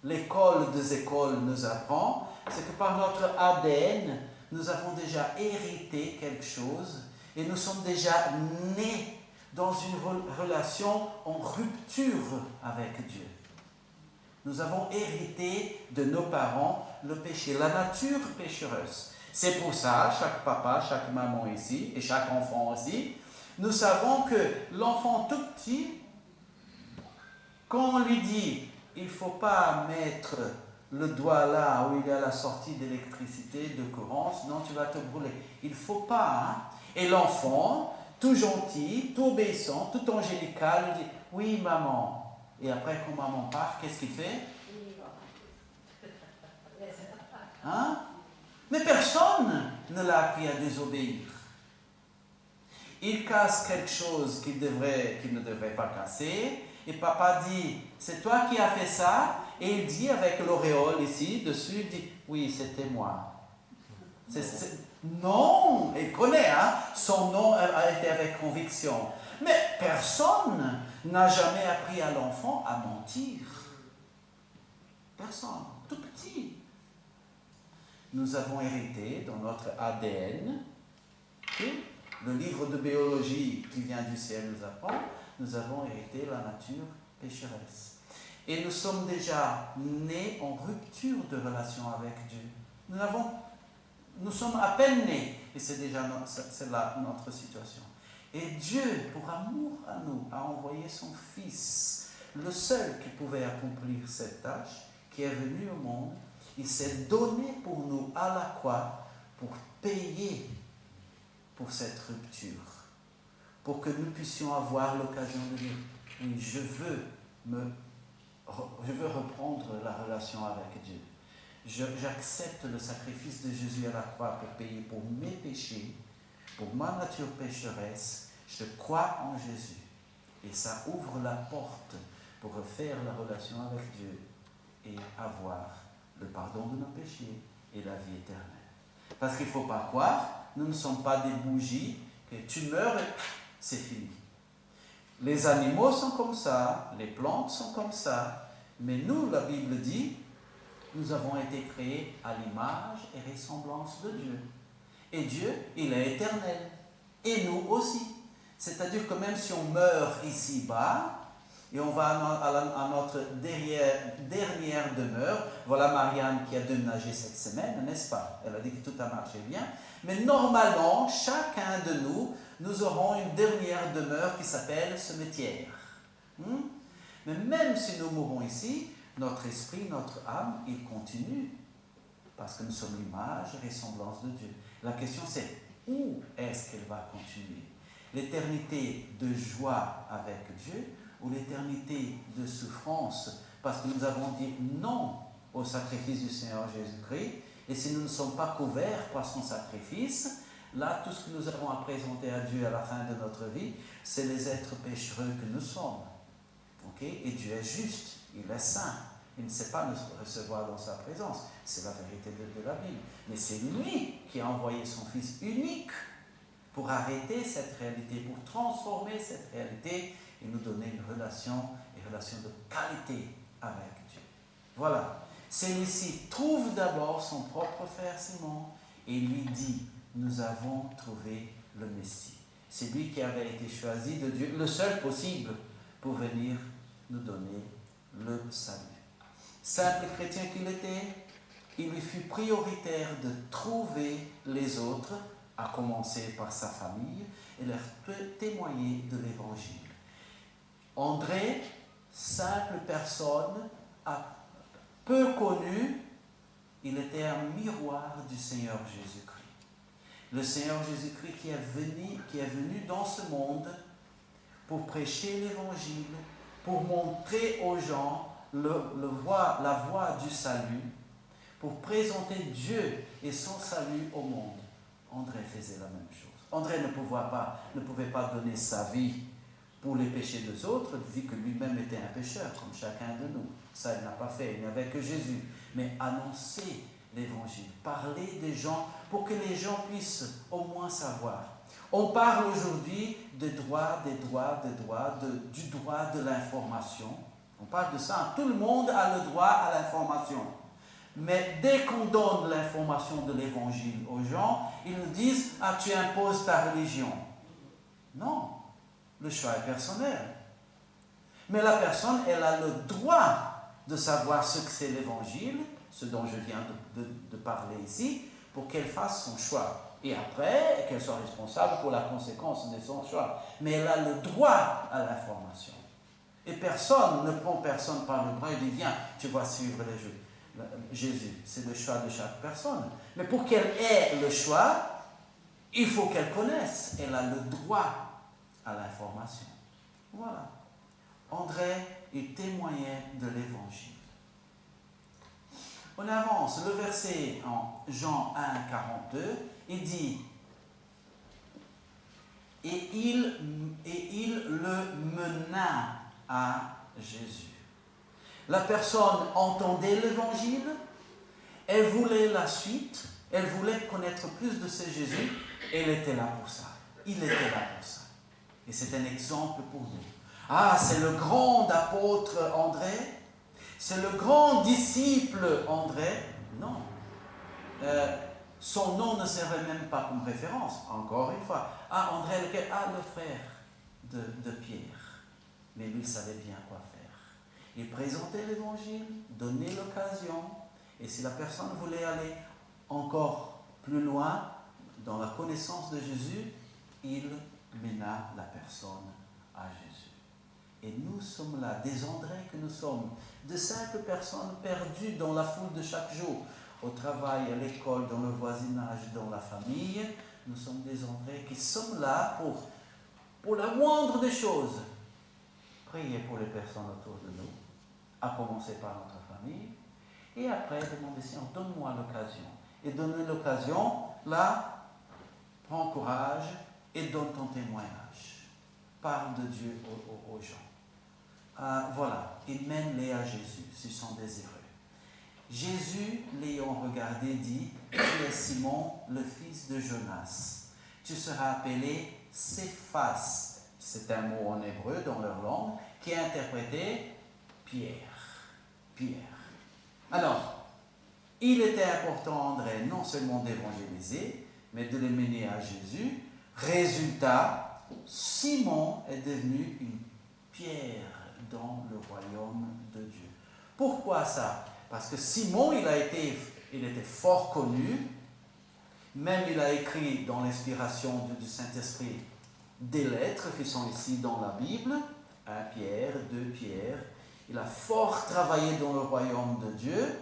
l'école des écoles nous apprend, c'est que par notre ADN, nous avons déjà hérité quelque chose, et nous sommes déjà nés dans une relation en rupture avec Dieu. Nous avons hérité de nos parents le péché, la nature péchereuse. C'est pour ça, chaque papa, chaque maman ici, et chaque enfant aussi, nous savons que l'enfant tout petit, quand on lui dit, il ne faut pas mettre le doigt là où il y a la sortie d'électricité, de courant, sinon tu vas te brûler. Il ne faut pas. Hein? Et l'enfant, tout gentil, tout obéissant, tout angélical, lui dit, oui maman. Et après, quand maman part, qu'est-ce qu'il fait? Hein? Mais personne ne l'a appris à désobéir. Il casse quelque chose qu'il ne devrait pas casser, et papa dit, c'est toi qui as fait ça, et il dit avec l'auréole ici, dessus, il dit, oui, c'était moi. Non, il connaît, hein? Son nom a été avec conviction. Mais personne n'a jamais appris à l'enfant à mentir. Personne, tout petit. Nous avons hérité dans notre ADN, le livre de biologie qui vient du ciel nous apprend, nous avons hérité la nature pécheresse. Et nous sommes déjà nés en rupture de relation avec Dieu. Nous sommes à peine nés, et c'est déjà notre situation. Et Dieu, pour amour à nous, a envoyé son Fils, le seul qui pouvait accomplir cette tâche, qui est venu au monde. Il s'est donné pour nous à la croix pour payer pour cette rupture, pour que nous puissions avoir l'occasion de dire, oui, je veux reprendre la relation avec Dieu. J'accepte le sacrifice de Jésus à la croix pour payer pour mes péchés, pour ma nature pécheresse. Je crois en Jésus. Et ça ouvre la porte pour refaire la relation avec Dieu et avoir le pardon de nos péchés et la vie éternelle. Parce qu'il ne faut pas croire, nous ne sommes pas des bougies, que tu meurs et c'est fini. Les animaux sont comme ça, les plantes sont comme ça, mais nous, la Bible dit, nous avons été créés à l'image et ressemblance de Dieu. Et Dieu, il est éternel. Et nous aussi. C'est-à-dire que même si on meurt ici-bas, et on va à notre dernière demeure. Voilà Marianne qui a déménagé cette semaine, n'est-ce pas? Elle a dit que tout a marché bien. Mais normalement, chacun de nous, nous aurons une dernière demeure qui s'appelle cimetière. Mais même si nous mourons ici, notre esprit, notre âme, il continue. Parce que nous sommes l'image et ressemblance de Dieu. La question c'est, où est-ce qu'elle va continuer? L'éternité de joie avec Dieu ou l'éternité de souffrance, parce que nous avons dit non au sacrifice du Seigneur Jésus-Christ, et si nous ne sommes pas couverts par son sacrifice, là, tout ce que nous avons à présenter à Dieu à la fin de notre vie, c'est les êtres péchereux que nous sommes. Okay? Et Dieu est juste, il est saint, il ne sait pas nous recevoir dans sa présence, c'est la vérité de la Bible. Mais c'est lui qui a envoyé son Fils unique pour arrêter cette réalité, pour transformer cette réalité et nous donner une relation de qualité avec Dieu. Voilà. Celui-ci trouve d'abord son propre frère Simon et lui dit, nous avons trouvé le Messie. C'est lui qui avait été choisi de Dieu, le seul possible pour venir nous donner le salut. Simple chrétien qu'il était, il lui fut prioritaire de trouver les autres, à commencer par sa famille, et leur témoigner de l'Évangile. André, simple personne, peu connu, il était un miroir du Seigneur Jésus-Christ. Le Seigneur Jésus-Christ qui est venu dans ce monde pour prêcher l'Évangile, pour montrer aux gens la voie du salut, pour présenter Dieu et son salut au monde, André faisait la même chose. André ne pouvait pas donner sa vie pour les péchés des autres, vu que lui-même était un pécheur, comme chacun de nous. Ça, il n'a pas fait, il n'y avait que Jésus. Mais annoncer l'évangile, parler des gens, pour que les gens puissent au moins savoir. On parle aujourd'hui du droit de l'information. On parle de ça. Tout le monde a le droit à l'information. Mais dès qu'on donne l'information de l'évangile aux gens, ils nous disent « Ah, tu imposes ta religion ». Non, le choix est personnel. Mais la personne, elle a le droit de savoir ce que c'est l'évangile, ce dont je viens de parler ici, pour qu'elle fasse son choix. Et après, qu'elle soit responsable pour la conséquence de son choix. Mais elle a le droit à l'information. Et personne ne prend personne par le bras et dit « Viens, tu vas suivre les jeux. Jésus, c'est le choix de chaque personne. Mais pour qu'elle ait le choix, il faut qu'elle connaisse. Elle a le droit à l'information. Voilà. André, il témoignait de l'évangile. On avance. Le verset en Jean 1, 42, il dit « Et il le mena à Jésus. » La personne entendait l'évangile, elle voulait la suite, elle voulait connaître plus de ce Jésus, elle était là pour ça. Il était là pour ça. Et c'est un exemple pour nous. Ah, c'est le grand apôtre André, c'est le grand disciple André. Non. Son nom ne servait même pas comme référence, encore une fois. Ah, André, le frère de Pierre. Mais lui savait bien quoi faire. Il présentait l'évangile, donnait l'occasion, et si la personne voulait aller encore plus loin dans la connaissance de Jésus, il mena la personne à Jésus. Et nous sommes là, des Andrés que nous sommes, de simples personnes perdues dans la foule de chaque jour, au travail, à l'école, dans le voisinage, dans la famille. Nous sommes des Andrés qui sommes là pour la moindre des choses. Prier pour les personnes autour de nous, à commencer par notre famille, et après demander Seigneur, donne-moi l'occasion. Et donner l'occasion, là, prends courage et donne ton témoignage. Parle de Dieu aux gens. Voilà, il mène-les à Jésus, s'ils sont désireux. Jésus, l'ayant regardé, dit, tu es Simon, le fils de Jonas. Tu seras appelé Céphas. C'est un mot en hébreu dans leur langue qui est interprété Pierre. Pierre. Alors, il était important, André, non seulement d'évangéliser, mais de les mener à Jésus. Résultat, Simon est devenu une pierre dans le royaume de Dieu. Pourquoi ça? Parce que Simon, il était fort connu, même il a écrit dans l'inspiration du Saint-Esprit des lettres qui sont ici dans la Bible, 1 Pierre, 2 Pierre. Il a fort travaillé dans le royaume de Dieu.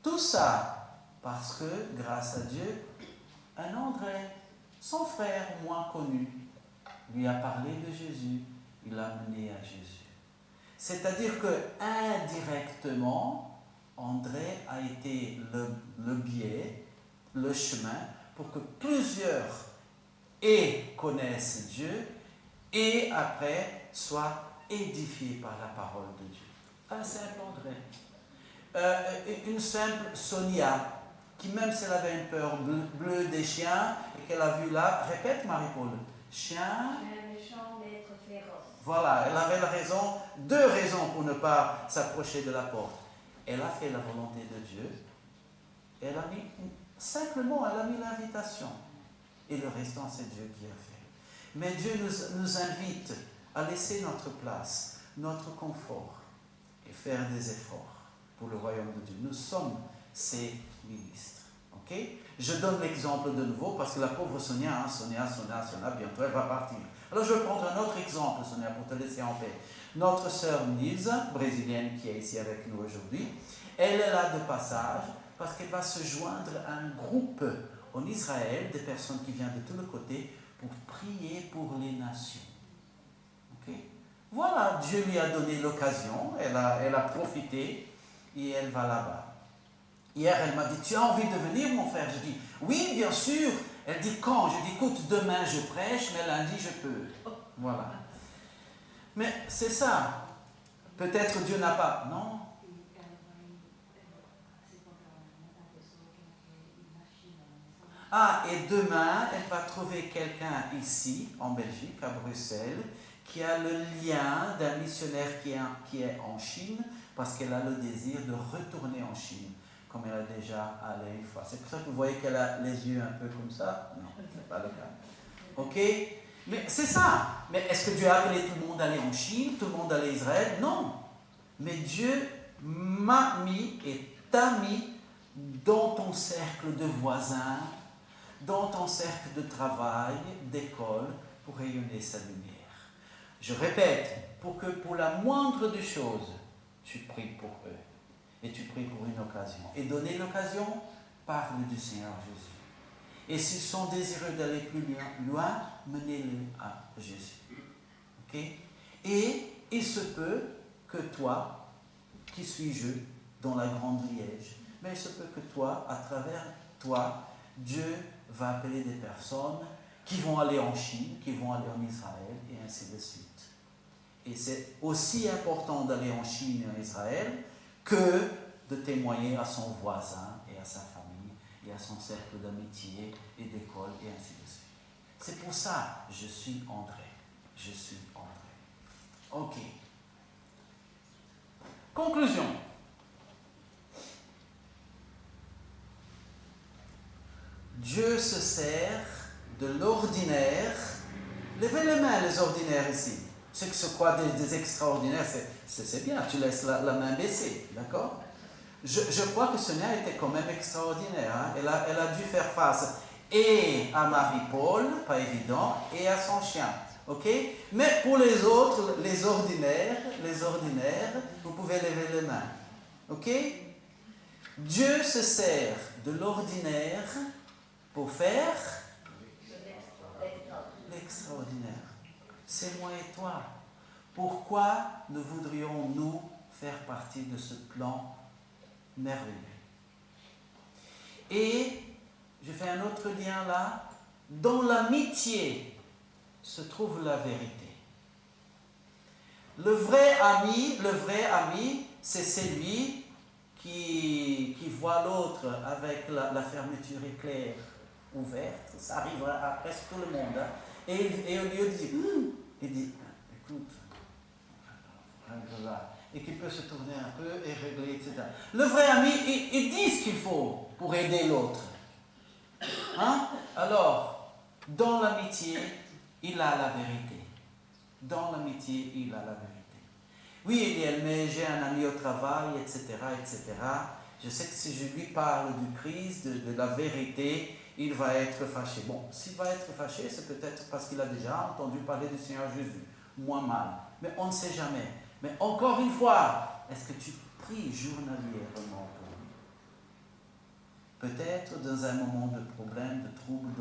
Tout ça parce que, grâce à Dieu, un André, son frère moins connu, lui a parlé de Jésus. Il l'a mené à Jésus. C'est-à-dire que, indirectement, André a été le biais, le chemin, pour que plusieurs connaissent Dieu et après soient édifiés par la parole de Dieu. Un simple André. Une simple Sonia, qui même si elle avait une peur bleue des chiens, et qu'elle a vu là, répète Marie-Paul, chien... Un méchant maître féroce. Voilà, elle avait deux raisons pour ne pas s'approcher de la porte. Elle a fait la volonté de Dieu, elle a mis l'invitation. Et le restant, c'est Dieu qui a fait. Mais Dieu nous invite à laisser notre place, notre confort, et faire des efforts pour le royaume de Dieu. Nous sommes ses ministres. Ok? Je donne l'exemple de nouveau parce que la pauvre Sonia, bientôt elle va partir. Alors je vais prendre un autre exemple, Sonia, pour te laisser en paix. Notre sœur Nilsa, brésilienne qui est ici avec nous aujourd'hui, elle est là de passage parce qu'elle va se joindre à un groupe en Israël, des personnes qui viennent de tous les côtés pour prier pour les nations. Ok? voilà, Dieu lui a donné l'occasion, elle a profité et elle va là-bas. Hier, elle m'a dit, tu as envie de venir, mon frère? Je dis, oui, bien sûr. Elle dit, quand? Je dis, écoute, demain je prêche, mais lundi je peux. Voilà. Mais c'est ça. Peut-être Dieu n'a pas. Non. Ah, et demain, elle va trouver quelqu'un ici, en Belgique, à Bruxelles, qui a le lien d'un missionnaire qui est en Chine, parce qu'elle a le désir de retourner en Chine, comme elle a déjà allé une fois. C'est pour ça que vous voyez qu'elle a les yeux un peu comme ça. Non, ce n'est pas le cas. Ok? Mais c'est ça. Mais est-ce que Dieu a appelé tout le monde à aller en Chine, tout le monde à aller à Israël? Non. Mais Dieu m'a mis et t'a mis dans ton cercle de voisins, dans ton cercle de travail, d'école, pour rayonner sa lumière. Je répète, pour que pour la moindre des choses, tu pries pour eux. Et tu pries pour une occasion. Et donner l'occasion, parle du Seigneur Jésus. Et s'ils sont désireux d'aller plus loin, menez-les à Jésus. Ok? Et il se peut que toi, qui suis-je dans la grande Liège, mais il se peut que toi, à travers toi, Dieu va appeler des personnes qui vont aller en Chine, qui vont aller en Israël, et ainsi de suite. Et c'est aussi important d'aller en Chine et en Israël que de témoigner à son voisin et à sa famille et à son cercle d'amitié et d'école et ainsi de suite. C'est pour ça je suis André. Je suis André. Ok. Conclusion. Dieu se sert de l'ordinaire. Levez les mains, les ordinaires ici. Ceux qui se croient des extraordinaires, c'est bien, tu laisses la main baissée, d'accord? Je crois que Sonia était quand même extraordinaire. Hein? Elle a dû faire face et à Marie-Paul, pas évident, et à son chien. Ok? Mais pour les autres, les ordinaires, vous pouvez lever les mains. Ok? Dieu se sert de l'ordinaire pour faire l'extraordinaire. C'est moi et toi. Pourquoi ne voudrions-nous faire partie de ce plan merveilleux? Et je fais un autre lien là. Dans l'amitié se trouve la vérité. Le vrai ami, c'est celui qui voit l'autre avec la fermeture éclair ouverte. Ça arrive à presque tout le monde. Hein. Et au lieu de dire, il dit, écoute, et qu'il peut se tourner un peu et régler, etc. Le vrai ami, il dit ce qu'il faut pour aider l'autre. Hein? Alors, dans l'amitié, il a la vérité. Dans l'amitié, il a la vérité. Oui, Eliel, mais j'ai un ami au travail, etc., etc. Je sais que si je lui parle du Christ, de la vérité, il va être fâché. Bon, s'il va être fâché, c'est peut-être parce qu'il a déjà entendu parler du Seigneur Jésus. Moins mal. Mais on ne sait jamais. Mais encore une fois, est-ce que tu pries journalièrement pour lui? Peut-être dans un moment de problème, de trouble,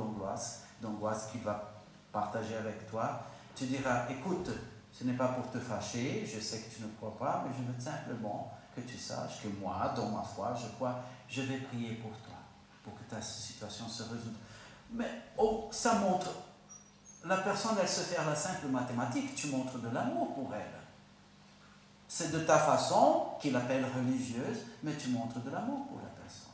d'angoisse qu'il va partager avec toi, tu diras, écoute, ce n'est pas pour te fâcher, je sais que tu ne crois pas, mais je veux simplement que tu saches que moi, dans ma foi, je crois, je vais prier pour toi, pour que ta situation se résolve. Mais ça montre, la personne, elle se fait à la simple mathématique, tu montres de l'amour pour elle. C'est de ta façon, qu'il appelle religieuse, mais tu montres de l'amour pour la personne.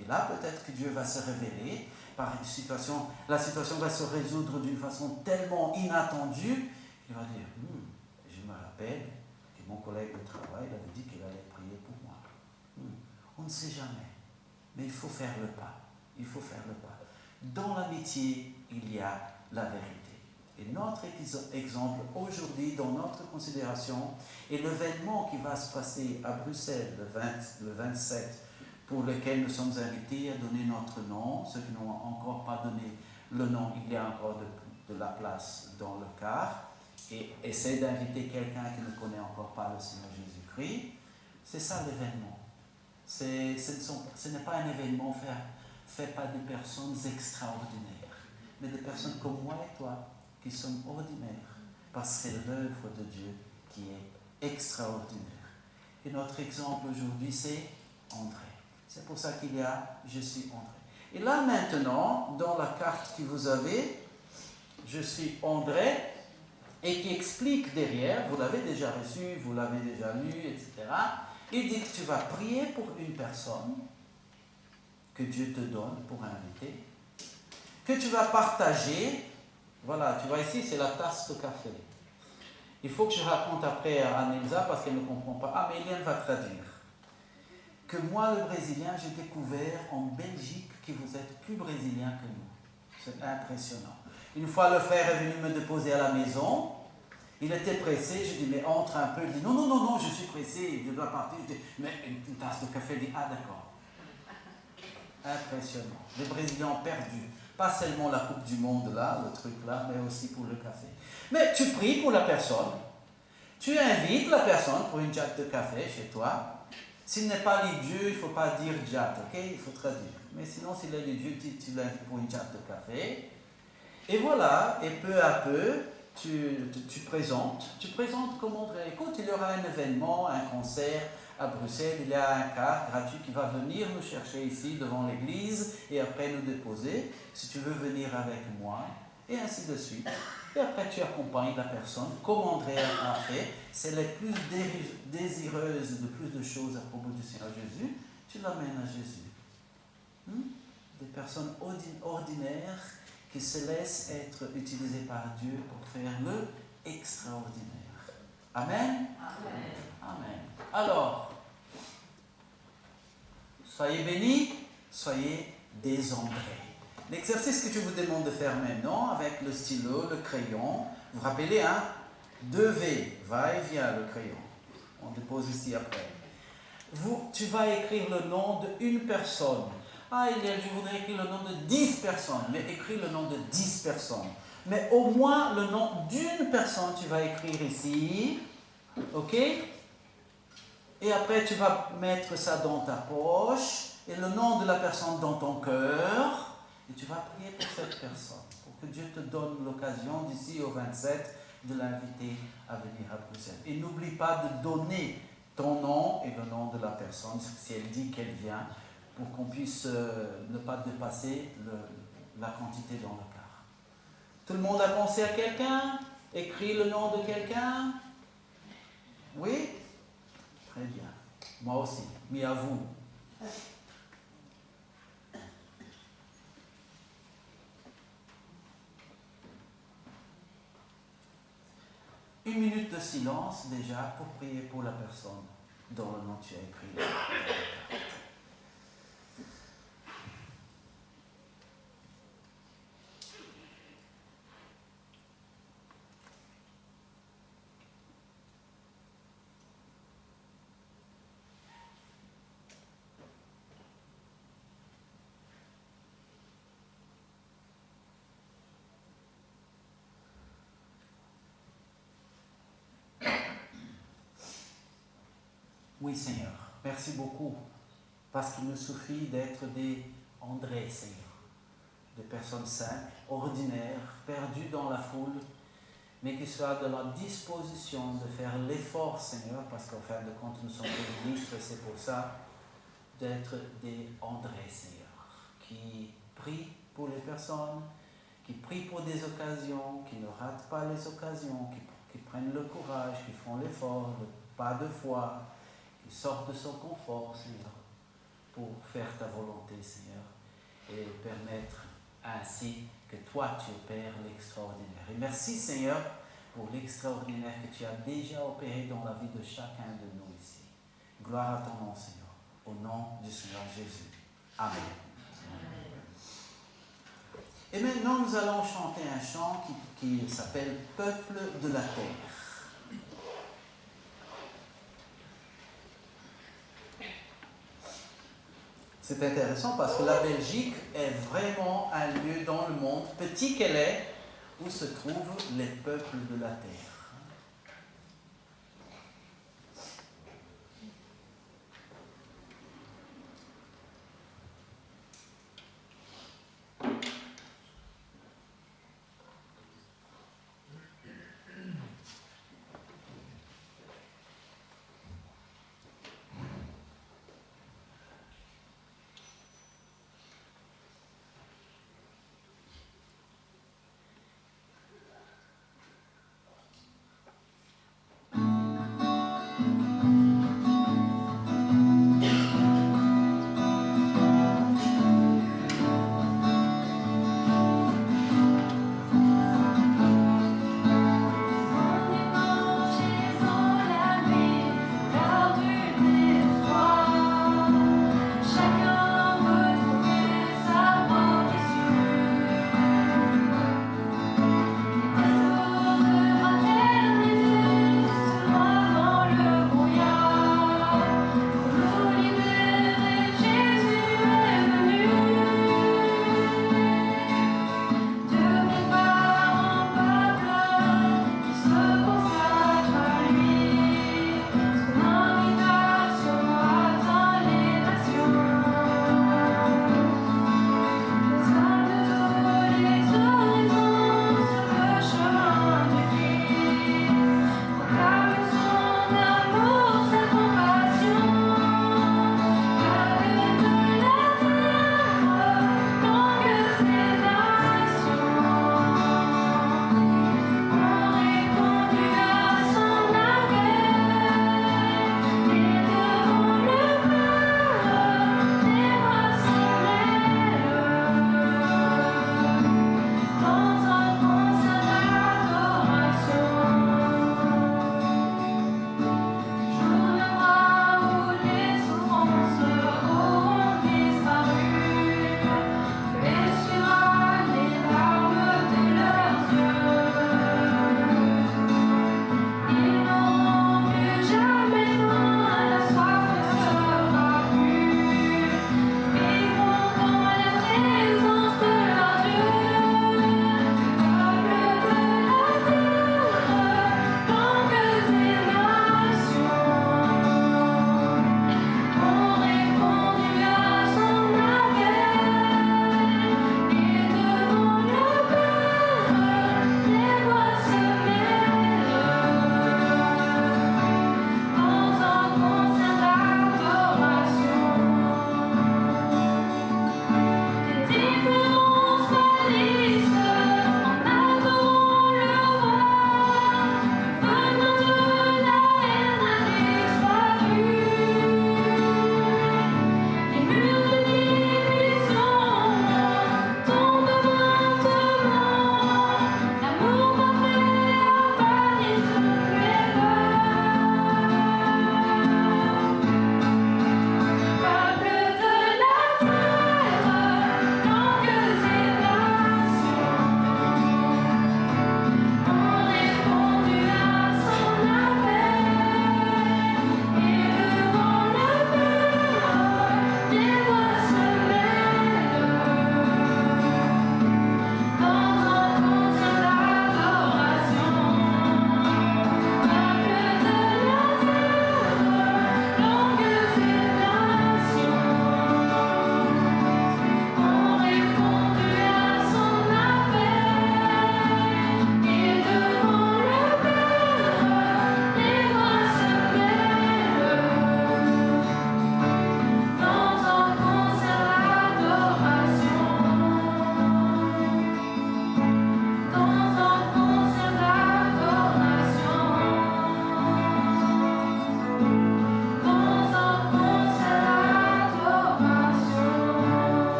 Et là, peut-être que Dieu va se révéler par une situation, la situation va se résoudre d'une façon tellement inattendue, qu'il va dire, je me rappelle que mon collègue de travail avait dit qu'il allait prier pour moi. On ne sait jamais, mais il faut faire le pas. Il faut faire le pas. Dans l'amitié, il y a la vérité. Et notre exemple aujourd'hui, dans notre considération, est l'événement qui va se passer à Bruxelles le 27, pour lequel nous sommes invités à donner notre nom. Ceux qui n'ont encore pas donné le nom, il y a encore de la place dans le car. Et essaie d'inviter quelqu'un qui ne connaît encore pas le Seigneur Jésus-Christ. C'est ça l'événement. Ce n'est pas un événement fait par des personnes extraordinaires, mais des personnes comme moi et toi, qui sommes ordinaires, parce que c'est l'œuvre de Dieu qui est extraordinaire. Et notre exemple aujourd'hui, c'est André. C'est pour ça qu'il y a « Je suis André ». Et là maintenant, dans la carte que vous avez, « Je suis André », et qui explique derrière, vous l'avez déjà reçu, vous l'avez déjà lu, etc. Il dit que tu vas prier pour une personne que Dieu te donne pour inviter, que tu vas partager. Voilà, tu vois ici, c'est la tasse de café. Il faut que je raconte après à Anelsa parce qu'elle ne comprend pas. Ah, mais Eliane va traduire. Que moi, le Brésilien, j'ai découvert en Belgique que vous êtes plus Brésilien que nous. C'est impressionnant. Une fois, le frère est venu me déposer à la maison. Il était pressé. Je dis, mais entre un peu. Il dit, non, non, non, non, je suis pressé. Je dois partir. Je dis, mais une tasse de café. Il dit, ah, d'accord. Impressionnant. Les Brésiliens ont perdu. Pas seulement la Coupe du Monde, là, le truc là, mais aussi pour le café. Mais tu pries pour la personne. Tu invites la personne pour une jatte de café chez toi. S'il n'est pas les dieux, il ne faut pas dire jatte, ok? Il faut traduire. Mais sinon, s'il est les dieux, tu l'invites pour une jatte de café. Et voilà, et peu à peu, tu présentes comment, écoute, il y aura un événement, un concert à Bruxelles, il y a un car gratuit qui va venir nous chercher ici devant l'église et après nous déposer, si tu veux venir avec moi, et ainsi de suite. Et après tu accompagnes la personne, comme André a fait, c'est les plus désireuses de plus de choses à propos du Seigneur Jésus, tu l'amènes à Jésus. Des personnes ordinaires qui se laissent être utilisées par Dieu pour faire le extraordinaire. Amen? Amen. Amen. Alors, soyez bénis, soyez désombrés. L'exercice que je vous demande de faire maintenant, avec le stylo, le crayon, vous vous rappelez, hein? 2V, va et vient le crayon. On dépose ici après. Tu vas écrire le nom d'une personne. Ah, je voudrais écrire le nom de 10 personnes, mais écris le nom de 10 personnes. Mais au moins le nom d'une personne, tu vas écrire ici. Ok? Et après, tu vas mettre ça dans ta poche, et le nom de la personne dans ton cœur, et tu vas prier pour cette personne, pour que Dieu te donne l'occasion d'ici au 27 de l'inviter à venir à Bruxelles. Et n'oublie pas de donner ton nom et le nom de la personne, si elle dit qu'elle vient, pour qu'on puisse ne pas dépasser la quantité dans le car. Tout le monde a pensé à quelqu'un? Écrit le nom de quelqu'un? Oui? Très bien. Moi aussi. Mais à vous. Une minute de silence déjà pour prier pour la personne dont le nom tu as écrit. Oui, Seigneur, merci beaucoup, parce qu'il nous suffit d'être des André, Seigneur, des personnes simples, ordinaires, perdues dans la foule, mais qui soient de la disposition de faire l'effort, Seigneur, parce qu'en fin de compte, nous sommes des ministres, et c'est pour ça, d'être des André, Seigneur, qui prient pour les personnes, qui prient pour des occasions, qui ne ratent pas les occasions, qui prennent le courage, qui font l'effort, le pas de foi, qui sortent de son confort, Seigneur, pour faire ta volonté, Seigneur, et permettre ainsi que toi, tu opères l'extraordinaire. Et merci, Seigneur, pour l'extraordinaire que tu as déjà opéré dans la vie de chacun de nous ici. Gloire à ton nom, Seigneur, au nom du Seigneur Jésus. Amen. Et maintenant, nous allons chanter un chant qui s'appelle « Peuple de la terre ». C'est intéressant parce que la Belgique est vraiment un lieu dans le monde, petit qu'elle est, où se trouvent les peuples de la terre.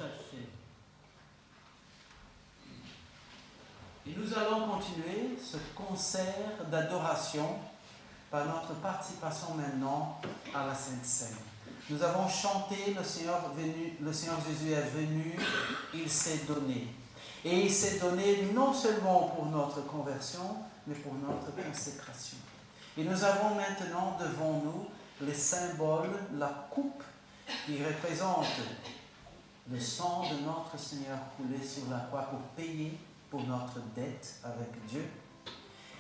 chercher. Et nous allons continuer ce concert d'adoration par notre participation maintenant à la Sainte Seine. Nous avons chanté, le Seigneur Jésus est venu, il s'est donné. Et il s'est donné non seulement pour notre conversion, mais pour notre consécration. Et nous avons maintenant devant nous les symboles, la coupe qui représente le sang de notre Seigneur coulé sur la croix pour payer pour notre dette avec Dieu,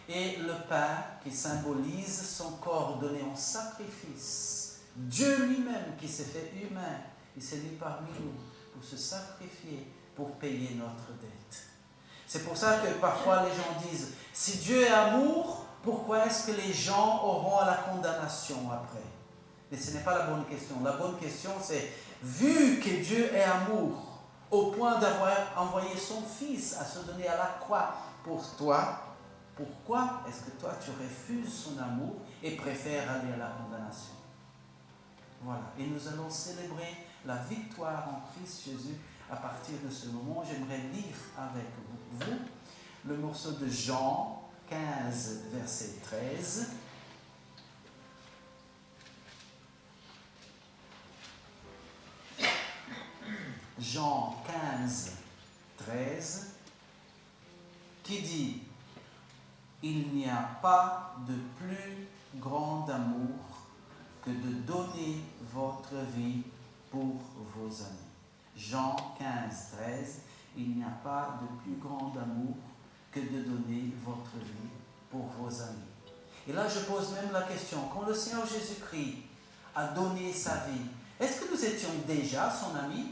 et le pain qui symbolise son corps donné en sacrifice. Dieu lui-même qui s'est fait humain, il s'est mis parmi nous pour se sacrifier, pour payer notre dette. C'est pour ça que parfois les gens disent, si Dieu est amour, pourquoi est-ce que les gens auront à la condamnation après? Mais ce n'est pas la bonne question. La bonne question c'est, vu que Dieu est amour, au point d'avoir envoyé son Fils à se donner à la croix pour toi, pourquoi est-ce que toi tu refuses son amour et préfères aller à la condamnation? Voilà. Et nous allons célébrer la victoire en Christ Jésus à partir de ce moment. J'aimerais lire avec vous le morceau de Jean 15, verset 13. Jean 15, 13, qui dit « Il n'y a pas de plus grand amour que de donner votre vie pour vos amis. » Jean 15, 13, « Il n'y a pas de plus grand amour que de donner votre vie pour vos amis. » Et là, je pose même la question, quand le Seigneur Jésus-Christ a donné sa vie, est-ce que nous étions déjà son ami?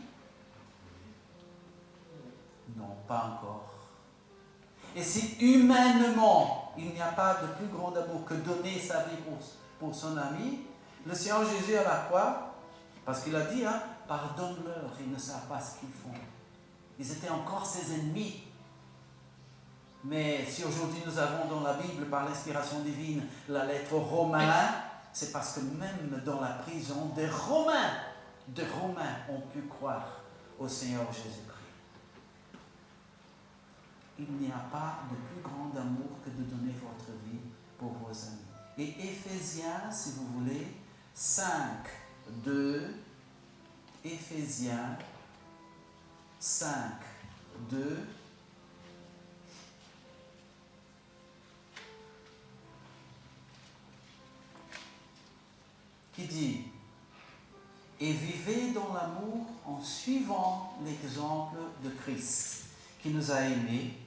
Non, pas encore. Et si humainement, il n'y a pas de plus grand amour que donner sa vie pour son ami, le Seigneur Jésus à la croix, parce qu'il a dit, pardonne-leur, ils ne savent pas ce qu'ils font. Ils étaient encore ses ennemis. Mais si aujourd'hui nous avons dans la Bible, par l'inspiration divine, la lettre aux Romains, c'est parce que même dans la prison, des Romains ont pu croire au Seigneur Jésus-Christ. Il n'y a pas de plus grand amour que de donner votre vie pour vos amis. Et Éphésiens, si vous voulez, 5, 2, Éphésiens 5, 2, qui dit « Et vivez dans l'amour en suivant l'exemple de Christ, qui nous a aimés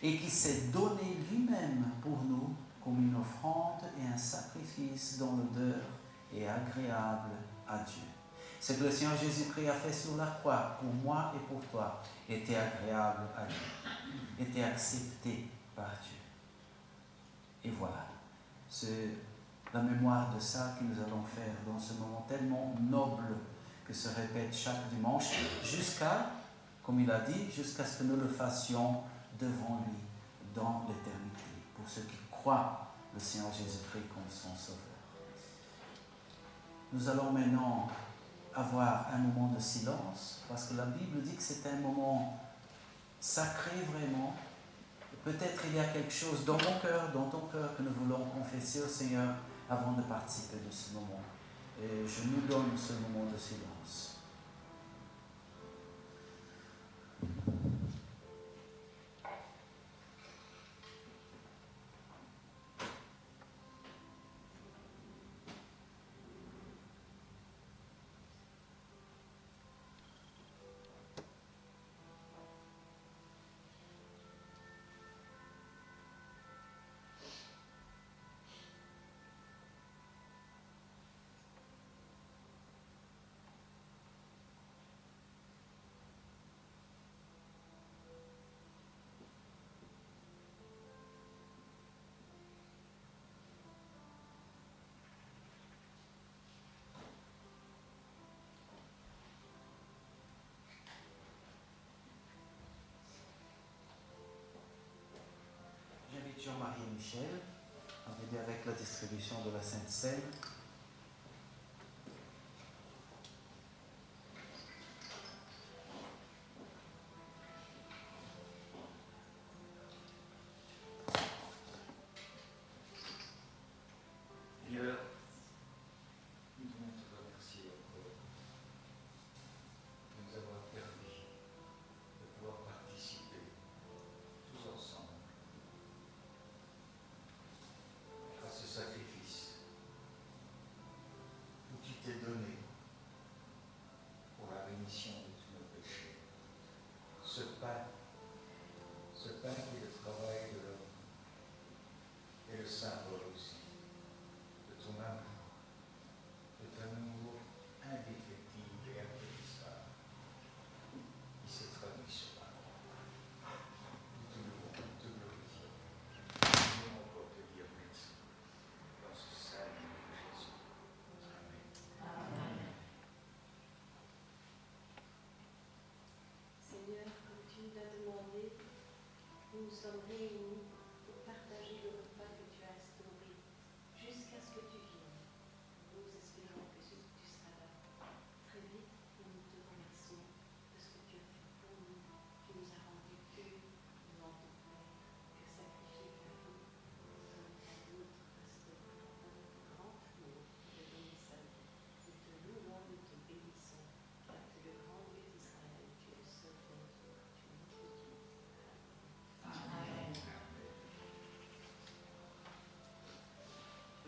et qui s'est donné lui-même pour nous comme une offrande et un sacrifice dont l'odeur est agréable à Dieu. » Ce que le Seigneur Jésus-Christ a fait sur la croix, pour moi et pour toi, était agréable à Dieu, était accepté par Dieu. Et voilà, c'est la mémoire de ça que nous allons faire dans ce moment tellement noble que se répète chaque dimanche, jusqu'à, comme il a dit, jusqu'à ce que nous le fassions devant lui dans l'éternité, pour ceux qui croient le Seigneur Jésus-Christ comme son Sauveur. Nous allons maintenant avoir un moment de silence, parce que la Bible dit que c'est un moment sacré vraiment. Peut-être il y a quelque chose dans mon cœur, dans ton cœur, que nous voulons confesser au Seigneur avant de participer de ce moment. Et je nous donne ce moment de silence. Jean-Marie et Michel à m'aider avec la distribution de la Sainte Seine.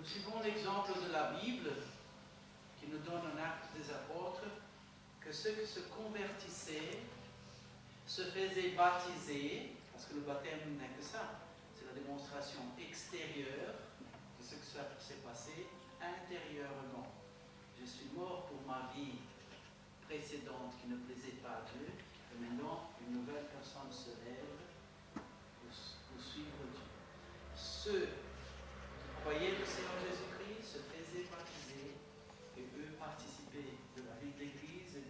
Nous suivons l'exemple de la Bible qui nous donne en Actes des Apôtres que ceux qui se convertissaient se faisaient baptiser, parce que le baptême n'est que ça, c'est la démonstration extérieure de ce que ça s'est passé intérieurement. Je suis mort pour ma vie précédente qui ne plaisait pas à Dieu, et maintenant une nouvelle personne se lève pour suivre Dieu. Ceux qui croyaient le Seigneur Jésus-Christ se faisaient baptiser et eux participaient de la vie de l'Église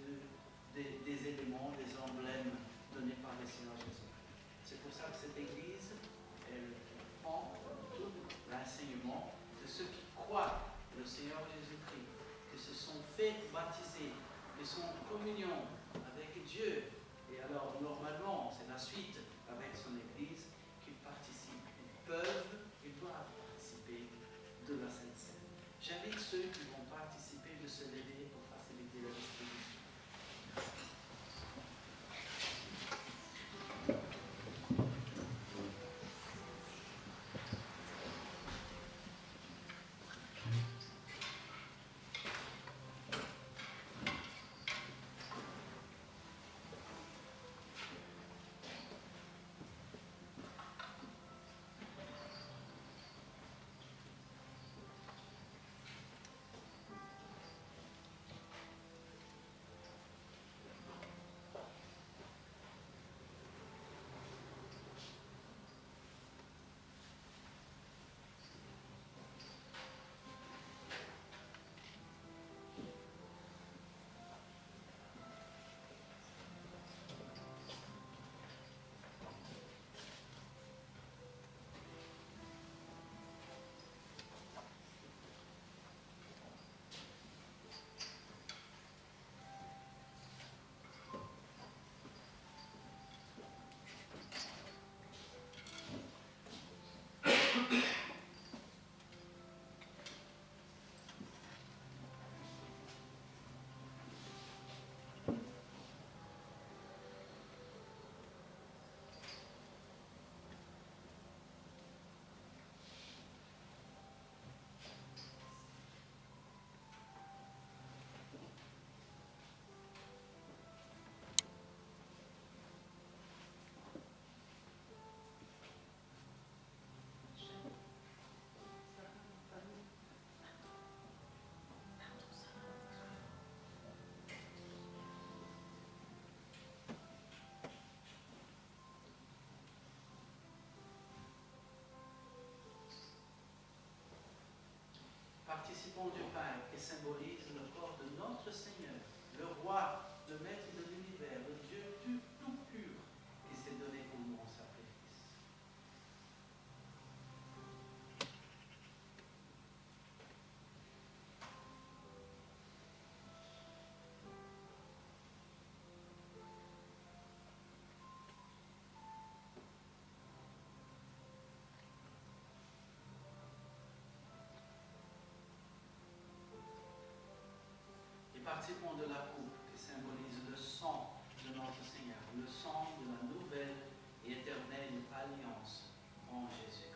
et des éléments, des emblèmes donnés par le Seigneur Jésus-Christ. C'est pour ça que cette Église, elle prend tout l'enseignement de ceux qui croient le Seigneur Jésus-Christ, qui se sont fait baptiser, qui sont en communion avec Dieu. Et alors, normalement, c'est la suite avec son Église qu'ils participent. Ils doivent participer de la Sainte Seine. J'invite ceux qui vont participer de se lever pour faciliter la distribution. Participons du pain qui symbolise le corps de notre Seigneur, le roi, le maître de l'univers, le Dieu tout pur qui s'est donné pour nous en sacrifice. Participons de la coupe qui symbolise le sang de notre Seigneur, le sang de la nouvelle et éternelle alliance en Jésus-Christ.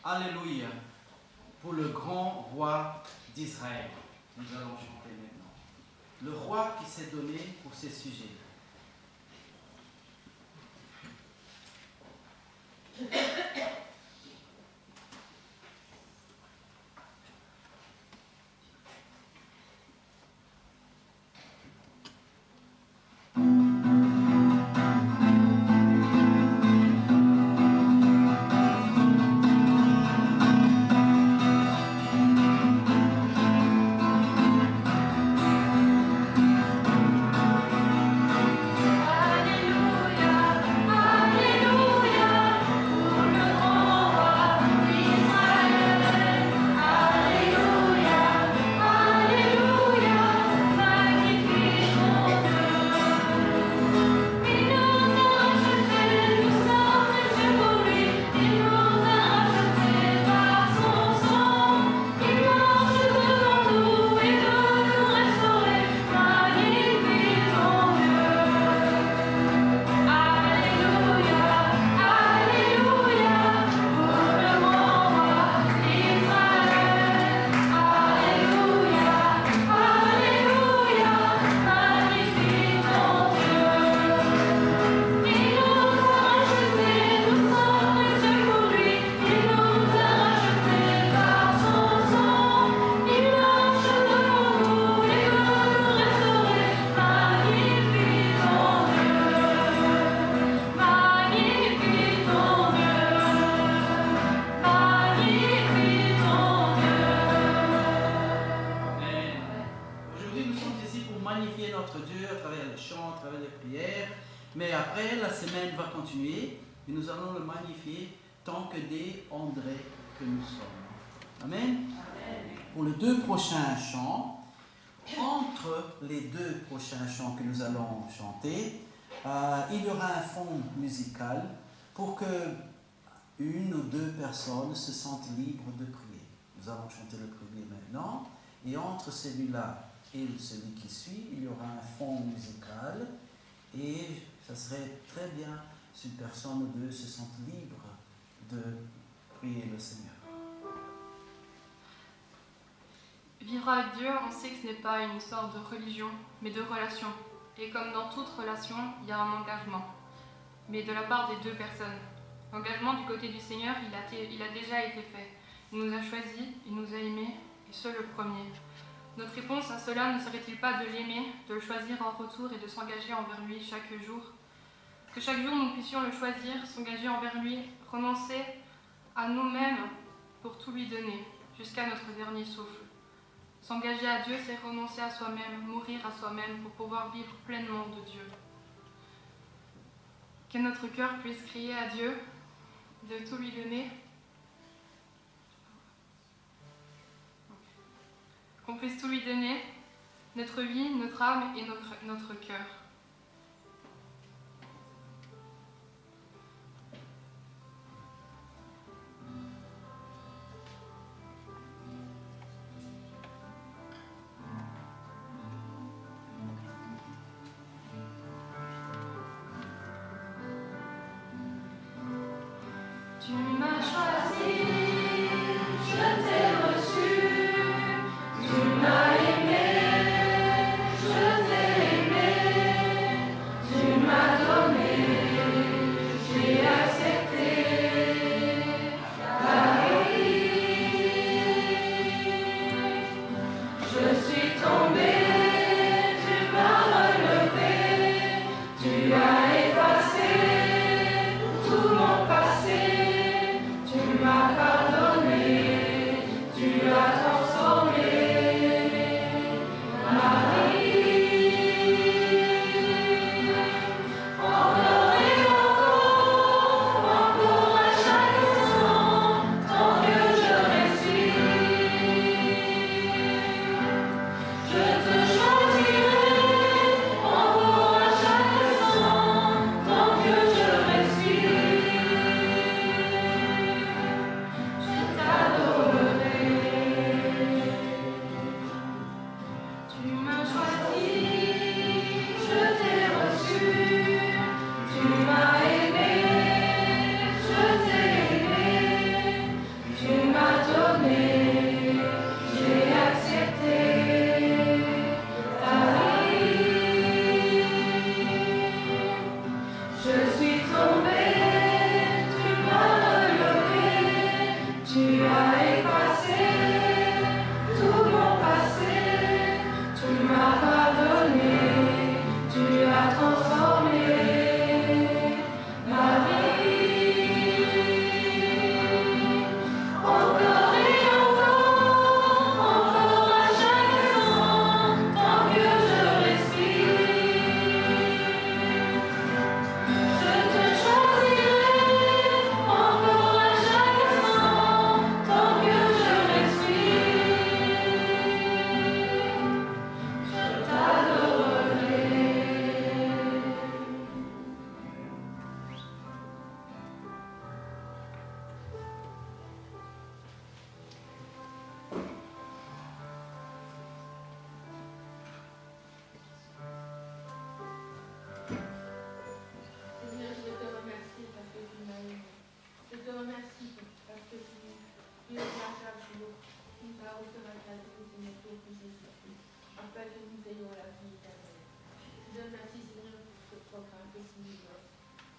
Alléluia pour le grand roi d'Israël. Nous allons chanter maintenant. Le roi qui s'est donné pour ses sujets. Mais après, la semaine va continuer et nous allons le magnifier tant que des André que nous sommes. Amen. Amen. Pour les 2 prochains chants, entre les 2 prochains chants que nous allons chanter, il y aura un fond musical pour que 1 ou 2 personnes se sentent libres de prier. Nous allons chanter le premier maintenant, et entre celui-là et celui qui suit, il y aura un fond musical, et ça serait très bien si une personne ou 2 se sentent libres de prier le Seigneur. Vivre avec Dieu, on sait que ce n'est pas une histoire de religion, mais de relation. Et comme dans toute relation, il y a un engagement, mais de la part des 2 personnes. L'engagement du côté du Seigneur, il a déjà été fait. Il nous a choisis, il nous a aimés, et ce le premier. Notre réponse à cela ne serait-il pas de l'aimer, de le choisir en retour et de s'engager envers lui chaque jour? Que chaque jour nous puissions le choisir, s'engager envers lui, renoncer à nous-mêmes pour tout lui donner, jusqu'à notre dernier souffle. S'engager à Dieu, c'est renoncer à soi-même, mourir à soi-même pour pouvoir vivre pleinement de Dieu. Que notre cœur puisse crier à Dieu, de tout lui donner. Qu'on puisse tout lui donner, notre vie, notre âme et notre cœur. Tu m'as choisi, je t'ai reçu, tu m'as aimé, je t'ai aimé, tu m'as donné, j'ai accepté ta vie. Je suis tombée, tu m'as relevé, tu as effacé tout mon passé. Tu m'as pardonné.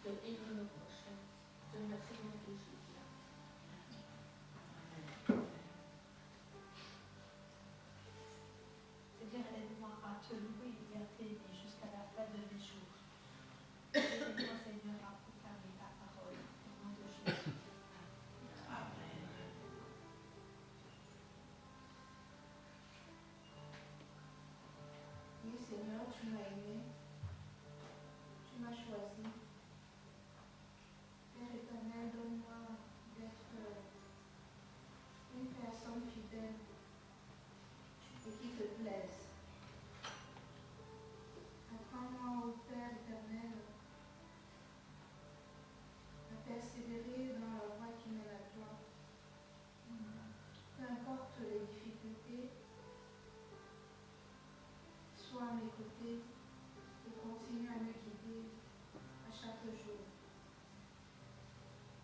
de aimer nos prochains. Je te remercie mon Dieu Jésus. Seigneur, aide-moi à te louer et à t'aimer jusqu'à la fin de mes jours. Aide-moi, Seigneur, à proclamer ta parole au nom de Jésus. Amen. Oui, Seigneur, tu m'as aimé, tu m'as choisi. Père éternel, donne-moi d'être une personne fidèle et qui te plaise. Apprends-moi, ô Père éternel, à persévérer dans la voie qui mène à toi. Peu importe les difficultés, sois à mes côtés et continue à me guider à chaque jour.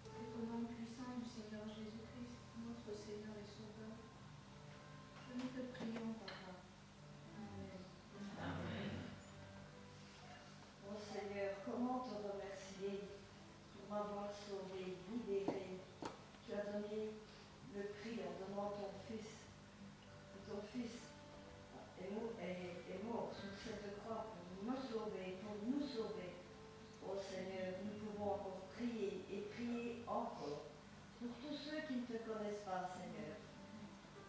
C'est au nom puissant du Seigneur Jésus-Christ, notre Seigneur et Sauveur, que nous te prions, Papa. Amen. Amen. Mon Seigneur, comment te remercier pour m'avoir sauvé, libéré. Tu as donné le prix en donnant ton Fils. Et ton Fils est mort sur cette croix pour me sauver, pour nous sauver. Oh Seigneur, nous pouvons encore prier et prier encore pour tous ceux qui ne te connaissent pas, Seigneur.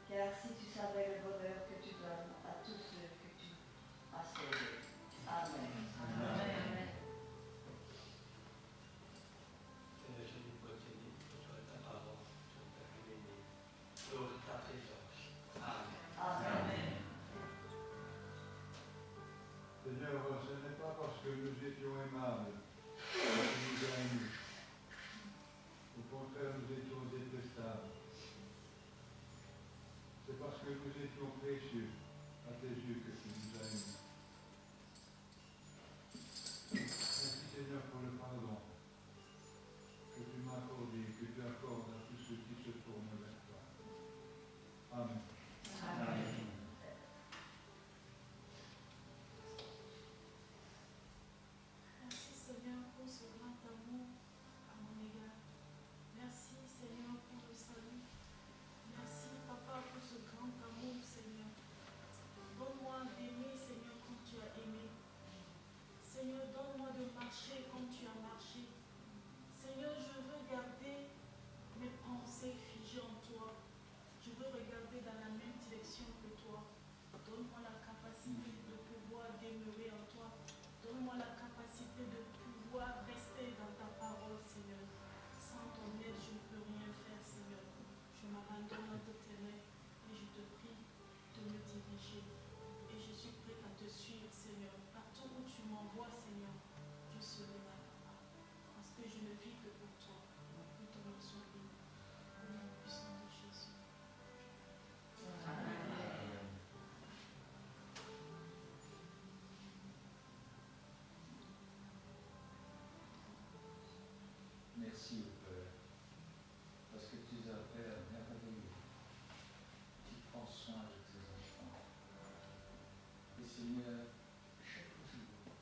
Car si tu savais le bonheur que tu donnes à tous ceux que tu as sauvés. Amen. Amen. Seigneur, je vous continue sur ta parole, sur ta bénédiction, sur ta présence. Amen. Amen. Seigneur, ce n'est pas parce que nous étions aimables que tu nous as aimés. Au contraire, nous étions détestables. C'est parce que nous étions précieux à tes yeux que tu nous as aimés. Merci Seigneur pour le pardon que tu m'as accordé, que tu accordes à tous ceux qui se tournent vers toi. Amen. Amen. Merci Seigneur pour ce grand amour à mon égard. Merci Seigneur pour le salut. Merci Papa pour ce grand amour Seigneur. Donne-moi d'aimer Seigneur comme tu as aimé. Seigneur, donne-moi de marcher comme tu as marché. Seigneur, je veux garder mes pensées figées en toi. Je veux regarder dans la même direction que toi. Donne-moi la capacité de pouvoir demeurer en toi. Donne-moi la capacité de pouvoir rester dans ta parole, Seigneur. Sans ton aide, je ne peux rien faire, Seigneur. Je m'abandonne entre tes mains et je te prie de me diriger. Et je suis prête à te suivre, Seigneur. Partout où tu m'envoies, Seigneur, je serai là, Papa. Parce que je ne vis que pour toi. Nous te remercions, au nom puissant de Jésus. Merci au Père, parce que tu es un Père merveilleux. Tu prends soin de tes enfants. Et Seigneur, chaque jour,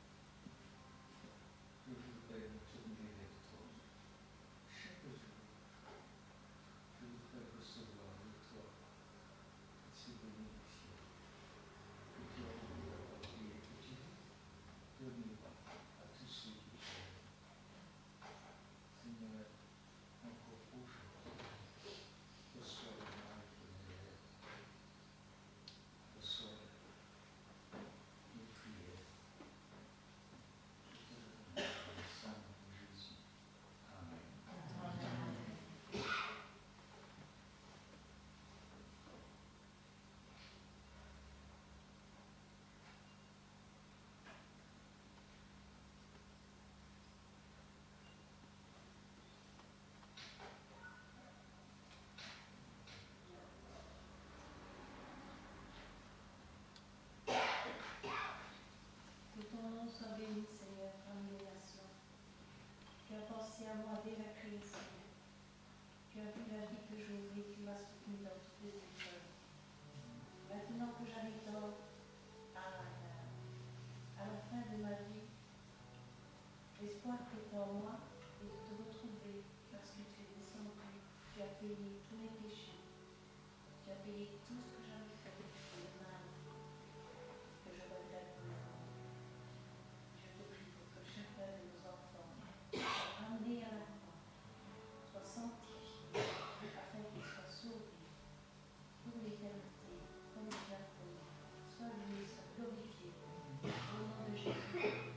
je voudrais me tourner vers toi. Chaque jour, je voudrais recevoir de toi ces bénédictions que tu as voulu apporter et que tu veux donner à tous ceux qui t'aiment. Seigneur, encore aujourd'hui, reçois le mal que nous avons, reçois nos prières. Je te le demande dans le sang de Jésus. Amen. Que ton nom soit béni, Seigneur, parmi les nations. Tu as pensé à moi dès la création. Tu as vu la vie que je vis, tu m'as soutenu dans toutes les épreuves. Maintenant que j'arrive à la fin de ma vie, l'Esprit l'espoir qui est en moi et de te retrouver parce que tu es descendu. Tu as payé tous mes péchés. Tu as payé tout ce que j'avais fait de mal, que je regrette maintenant. Je te prie pour que chacun de nos enfants soit ramené à la croix, soit sanctifié, afin qu'il soit sauvé pour l'éternité, comme il l'a promis. Soit lui, soit glorifié. Au nom de Jésus.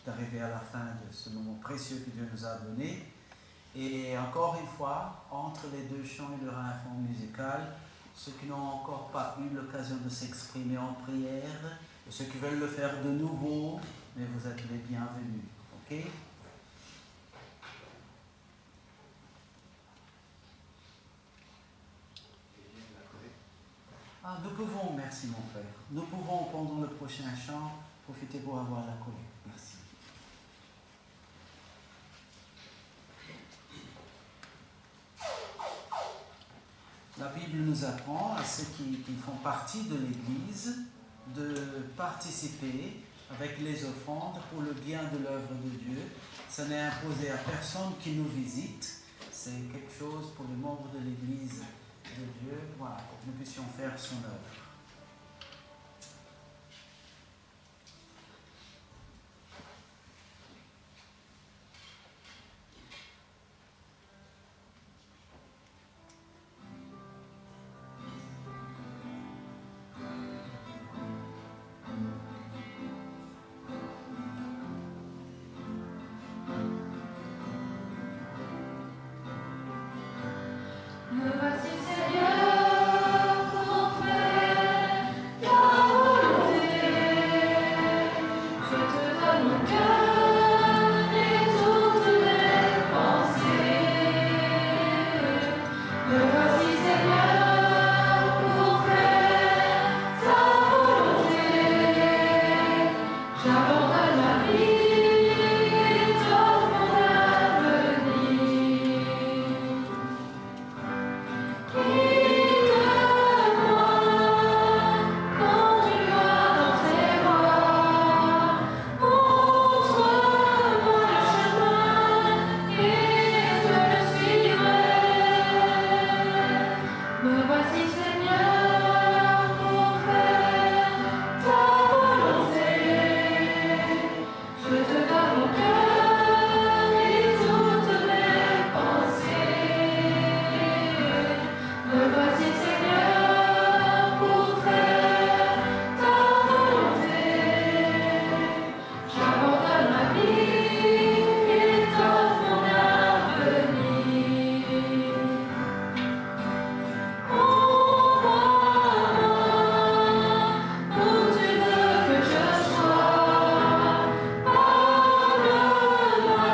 d'arriver à la fin de ce moment précieux que Dieu nous a donné. Et encore une fois, entre les deux chants, il y aura un fond musical. Ceux qui n'ont encore pas eu l'occasion de s'exprimer en prière, et ceux qui veulent le faire de nouveau, mais vous êtes les bienvenus. Ok? Ah, nous pouvons, merci mon frère, nous pouvons pendant le prochain chant profiter pour avoir la collecte. Merci. La Bible nous apprend à ceux qui font partie de l'Église de participer avec les offrandes pour le bien de l'œuvre de Dieu. Ça n'est imposé à personne qui nous visite. C'est quelque chose pour les membres de l'Église de Dieu, voilà, pour que nous puissions faire son œuvre. Me voici Seigneur pour faire ta volonté. Je te donne mon cœur et toutes mes pensées. Me voici Seigneur pour faire ta volonté. J'abandonne ma vie et t'offre mon avenir. Me voici Seigneur pour faire ta volonté. Je te donne mon cœur et toutes mes pensées. Me voici Seigneur pour faire ta volonté. J'abandonne ma vie et t'offre mon avenir. Où tu veux que je sois, parle-moi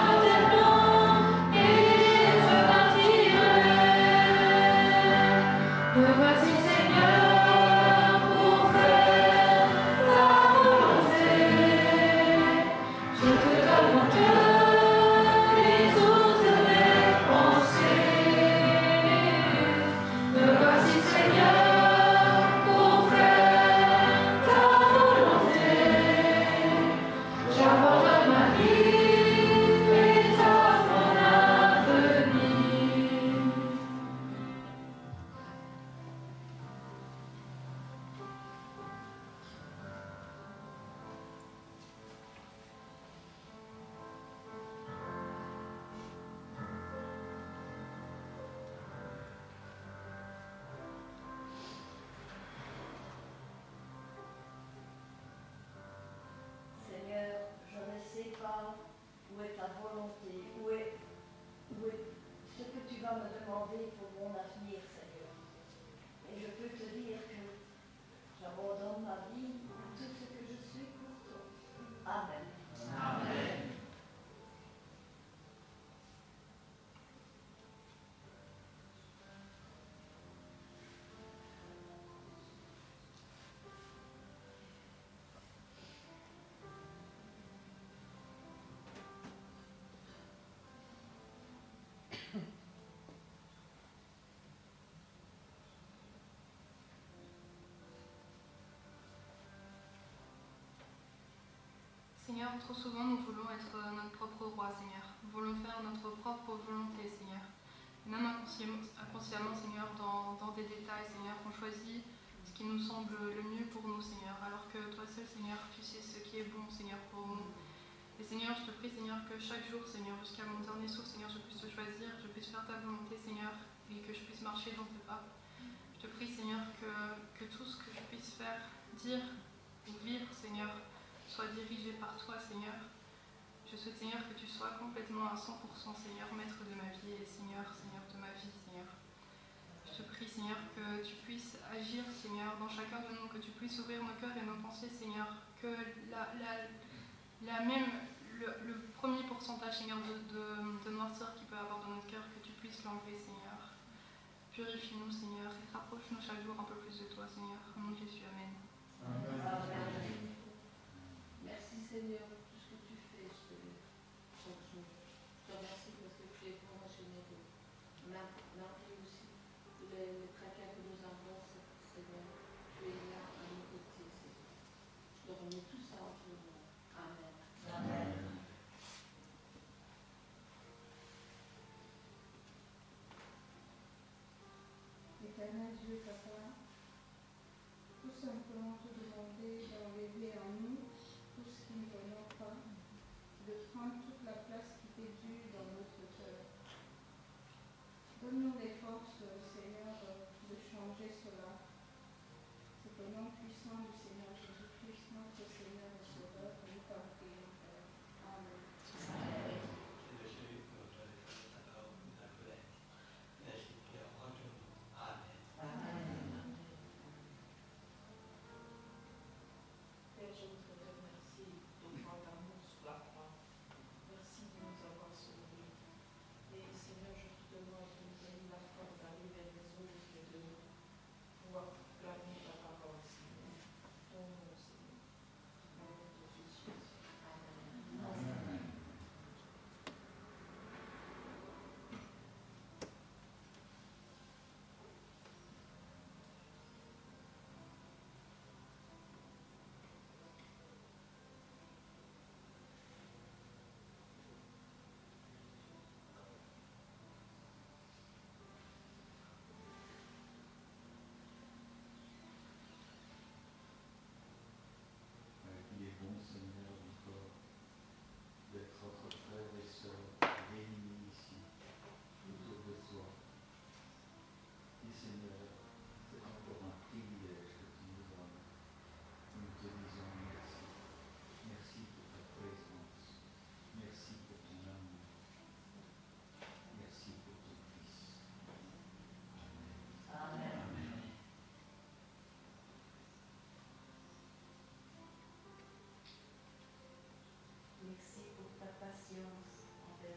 de tes plans et je partirai. Me voici Seigneur pour faire ta volonté. Je te donne mon cœur et toutes mes pensées. Me voici Seigneur pour faire ta volonté. J'abandonne ma vie et t'offre mon avenir. Seigneur, je ne sais pas où est ta volonté, où est ce que tu vas me demander pour mon avenir, Seigneur. Et je peux te dire que j'abandonne ma vie, tout ce que je suis pour toi. Amen. Amen. Seigneur, trop souvent nous voulons être notre propre roi, Seigneur. Nous voulons faire notre propre volonté, Seigneur. Même inconsciemment, Seigneur, dans des détails, Seigneur, on choisit ce qui nous semble le mieux pour nous, Seigneur. Alors que toi seul, Seigneur, tu sais ce qui est bon, Seigneur, pour nous. Et Seigneur, je te prie, Seigneur, que chaque jour, Seigneur, jusqu'à mon dernier souffle, Seigneur, je puisse te choisir, je puisse faire ta volonté, Seigneur, et que je puisse marcher dans tes pas. Je te prie, Seigneur, que tout ce que je puisse faire, dire ou vivre, Seigneur, soit dirigé par toi, Seigneur. Je souhaite, Seigneur, que tu sois complètement à 100%, Seigneur, maître de ma vie et Seigneur de ma vie, Seigneur. Je te prie, Seigneur, que tu puisses agir, Seigneur, dans chacun de nous, que tu puisses ouvrir nos cœurs et nos pensées, Seigneur, que le premier pourcentage, Seigneur, de noirceur qu'il peut y avoir dans notre cœur, que tu puisses l'enlever, Seigneur. Purifie-nous, Seigneur, et rapproche-nous chaque jour un peu plus de toi, Seigneur. Au nom de Jésus, Amen. Amen. Merci Seigneur pour tout ce que tu fais chaque jour. Je te remercie parce que tu es vraiment généreux. Malgré aussi les tracas que nous avons, Seigneur, tu es là à nos côtés, Seigneur. Je te remets tout ça entre nous.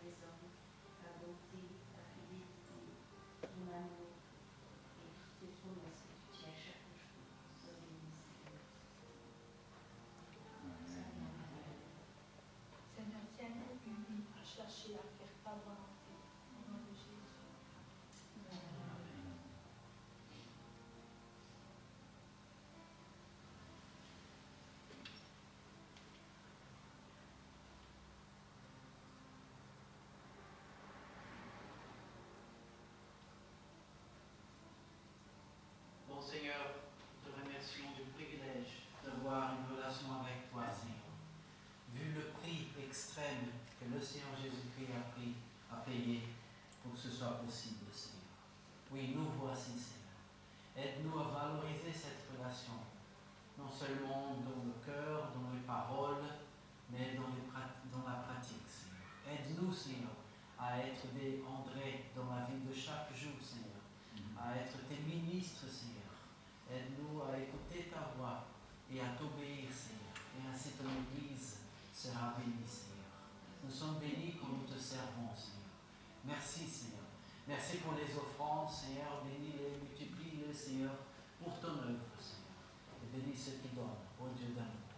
les hommes, ta bonté, ta fidélité, ton amour et toutes tes promesses que tu tiens chaque jour. Sois béni, Seigneur. Seigneur, tiens-nous unis à chercher à faire ta volonté. Au nom de Jésus. Bon Seigneur, nous te remercions du privilège d'avoir une relation avec toi, Seigneur. Vu le prix extrême que le Seigneur Jésus-Christ a payé pour que ce soit possible, Seigneur. Oui, nous voici, Seigneur. Aide-nous à valoriser cette relation, non seulement dans le cœur, dans les paroles, mais dans la pratique, Seigneur. Aide-nous, Seigneur, à être des André dans la vie de chaque jour, Seigneur. À être tes ministres, Seigneur. Aide-nous à écouter ta voix et à t'obéir, Seigneur. Et ainsi ton Église sera bénie, Seigneur. Nous sommes bénis quand nous te servons, Seigneur. Merci, Seigneur. Merci pour les offrandes, Seigneur. Bénis-les, multiplie-les, Seigneur, pour ton œuvre, Seigneur. Et bénis ceux qui donnent, ô Dieu d'amour.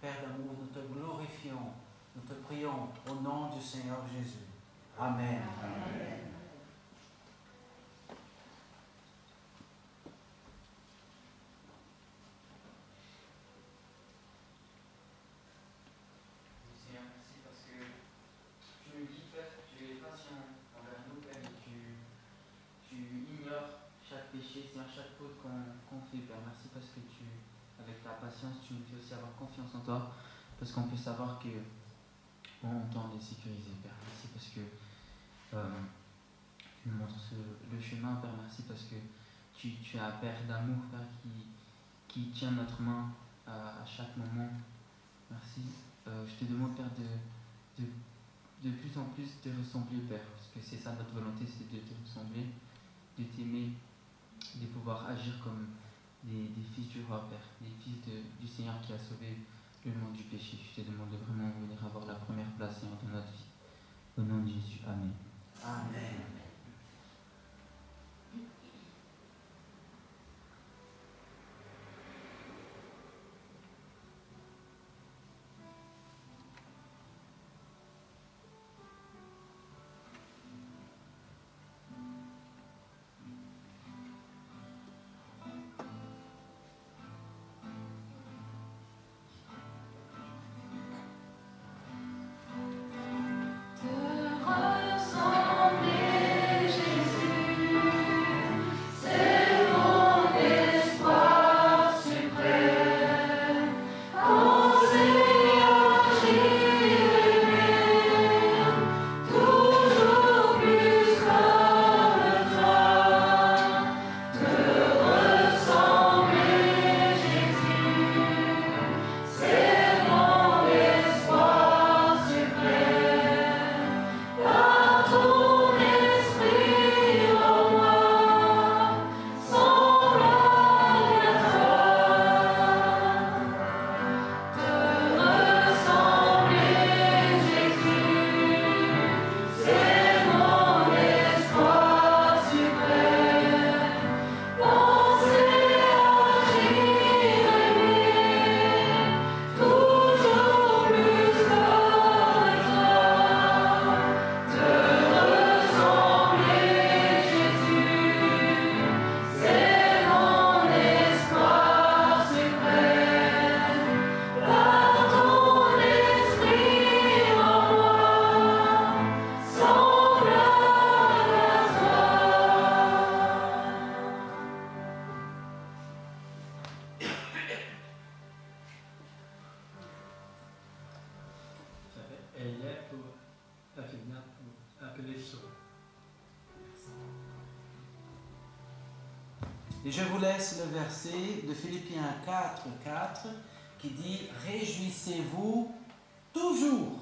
Père d'amour, nous te glorifions, nous te prions au nom du Seigneur Jésus. Amen. Amen. Seigneur, merci parce que tu nous dis, Père, que tu es patient envers nous, Père, et tu ignores chaque péché, Seigneur, chaque faute qu'on fait, Père. Merci parce que avec ta patience, tu nous fais aussi avoir confiance en toi, parce qu'on peut savoir que on t'en est sécurisé, Père. Merci parce que tu nous montres le chemin, Père. Merci parce que tu es un Père d'amour, Père, qui tient notre main à chaque moment. Merci. Je te demande, Père, de plus en plus te ressembler, Père, parce que c'est ça notre volonté, c'est de te ressembler, de t'aimer, de pouvoir agir comme des fils du roi, Père, des fils du Seigneur qui a sauvé le monde du péché. Je te demande de vraiment venir avoir la première place, Seigneur, dans notre vie. Au nom de Jésus. Amen. Amen. Et je vous laisse le verset de Philippiens 4:4 qui dit « Réjouissez-vous toujours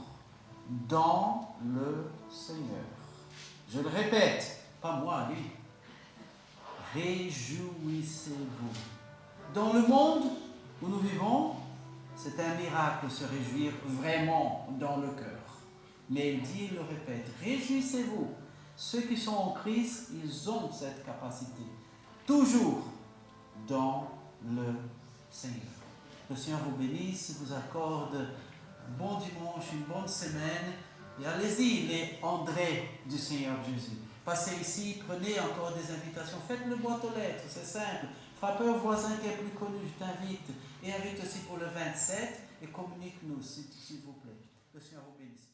dans le Seigneur ». Je le répète, pas moi, lui. Réjouissez-vous. Dans le monde où nous vivons, c'est un miracle de se réjouir vraiment dans le cœur. Mais il dit, il le répète, réjouissez-vous. Ceux qui sont en Christ, ils ont cette capacité. Toujours dans le Seigneur. Le Seigneur vous bénisse, vous accorde un bon dimanche, une bonne semaine. Et allez-y, les André du Seigneur Jésus. Passez ici, prenez encore des invitations. Faites le boîte aux lettres, c'est simple. Frappez au voisin qui est plus connu, je t'invite. Et invite aussi pour le 27 et communique-nous, s'il vous plaît. Le Seigneur vous bénisse.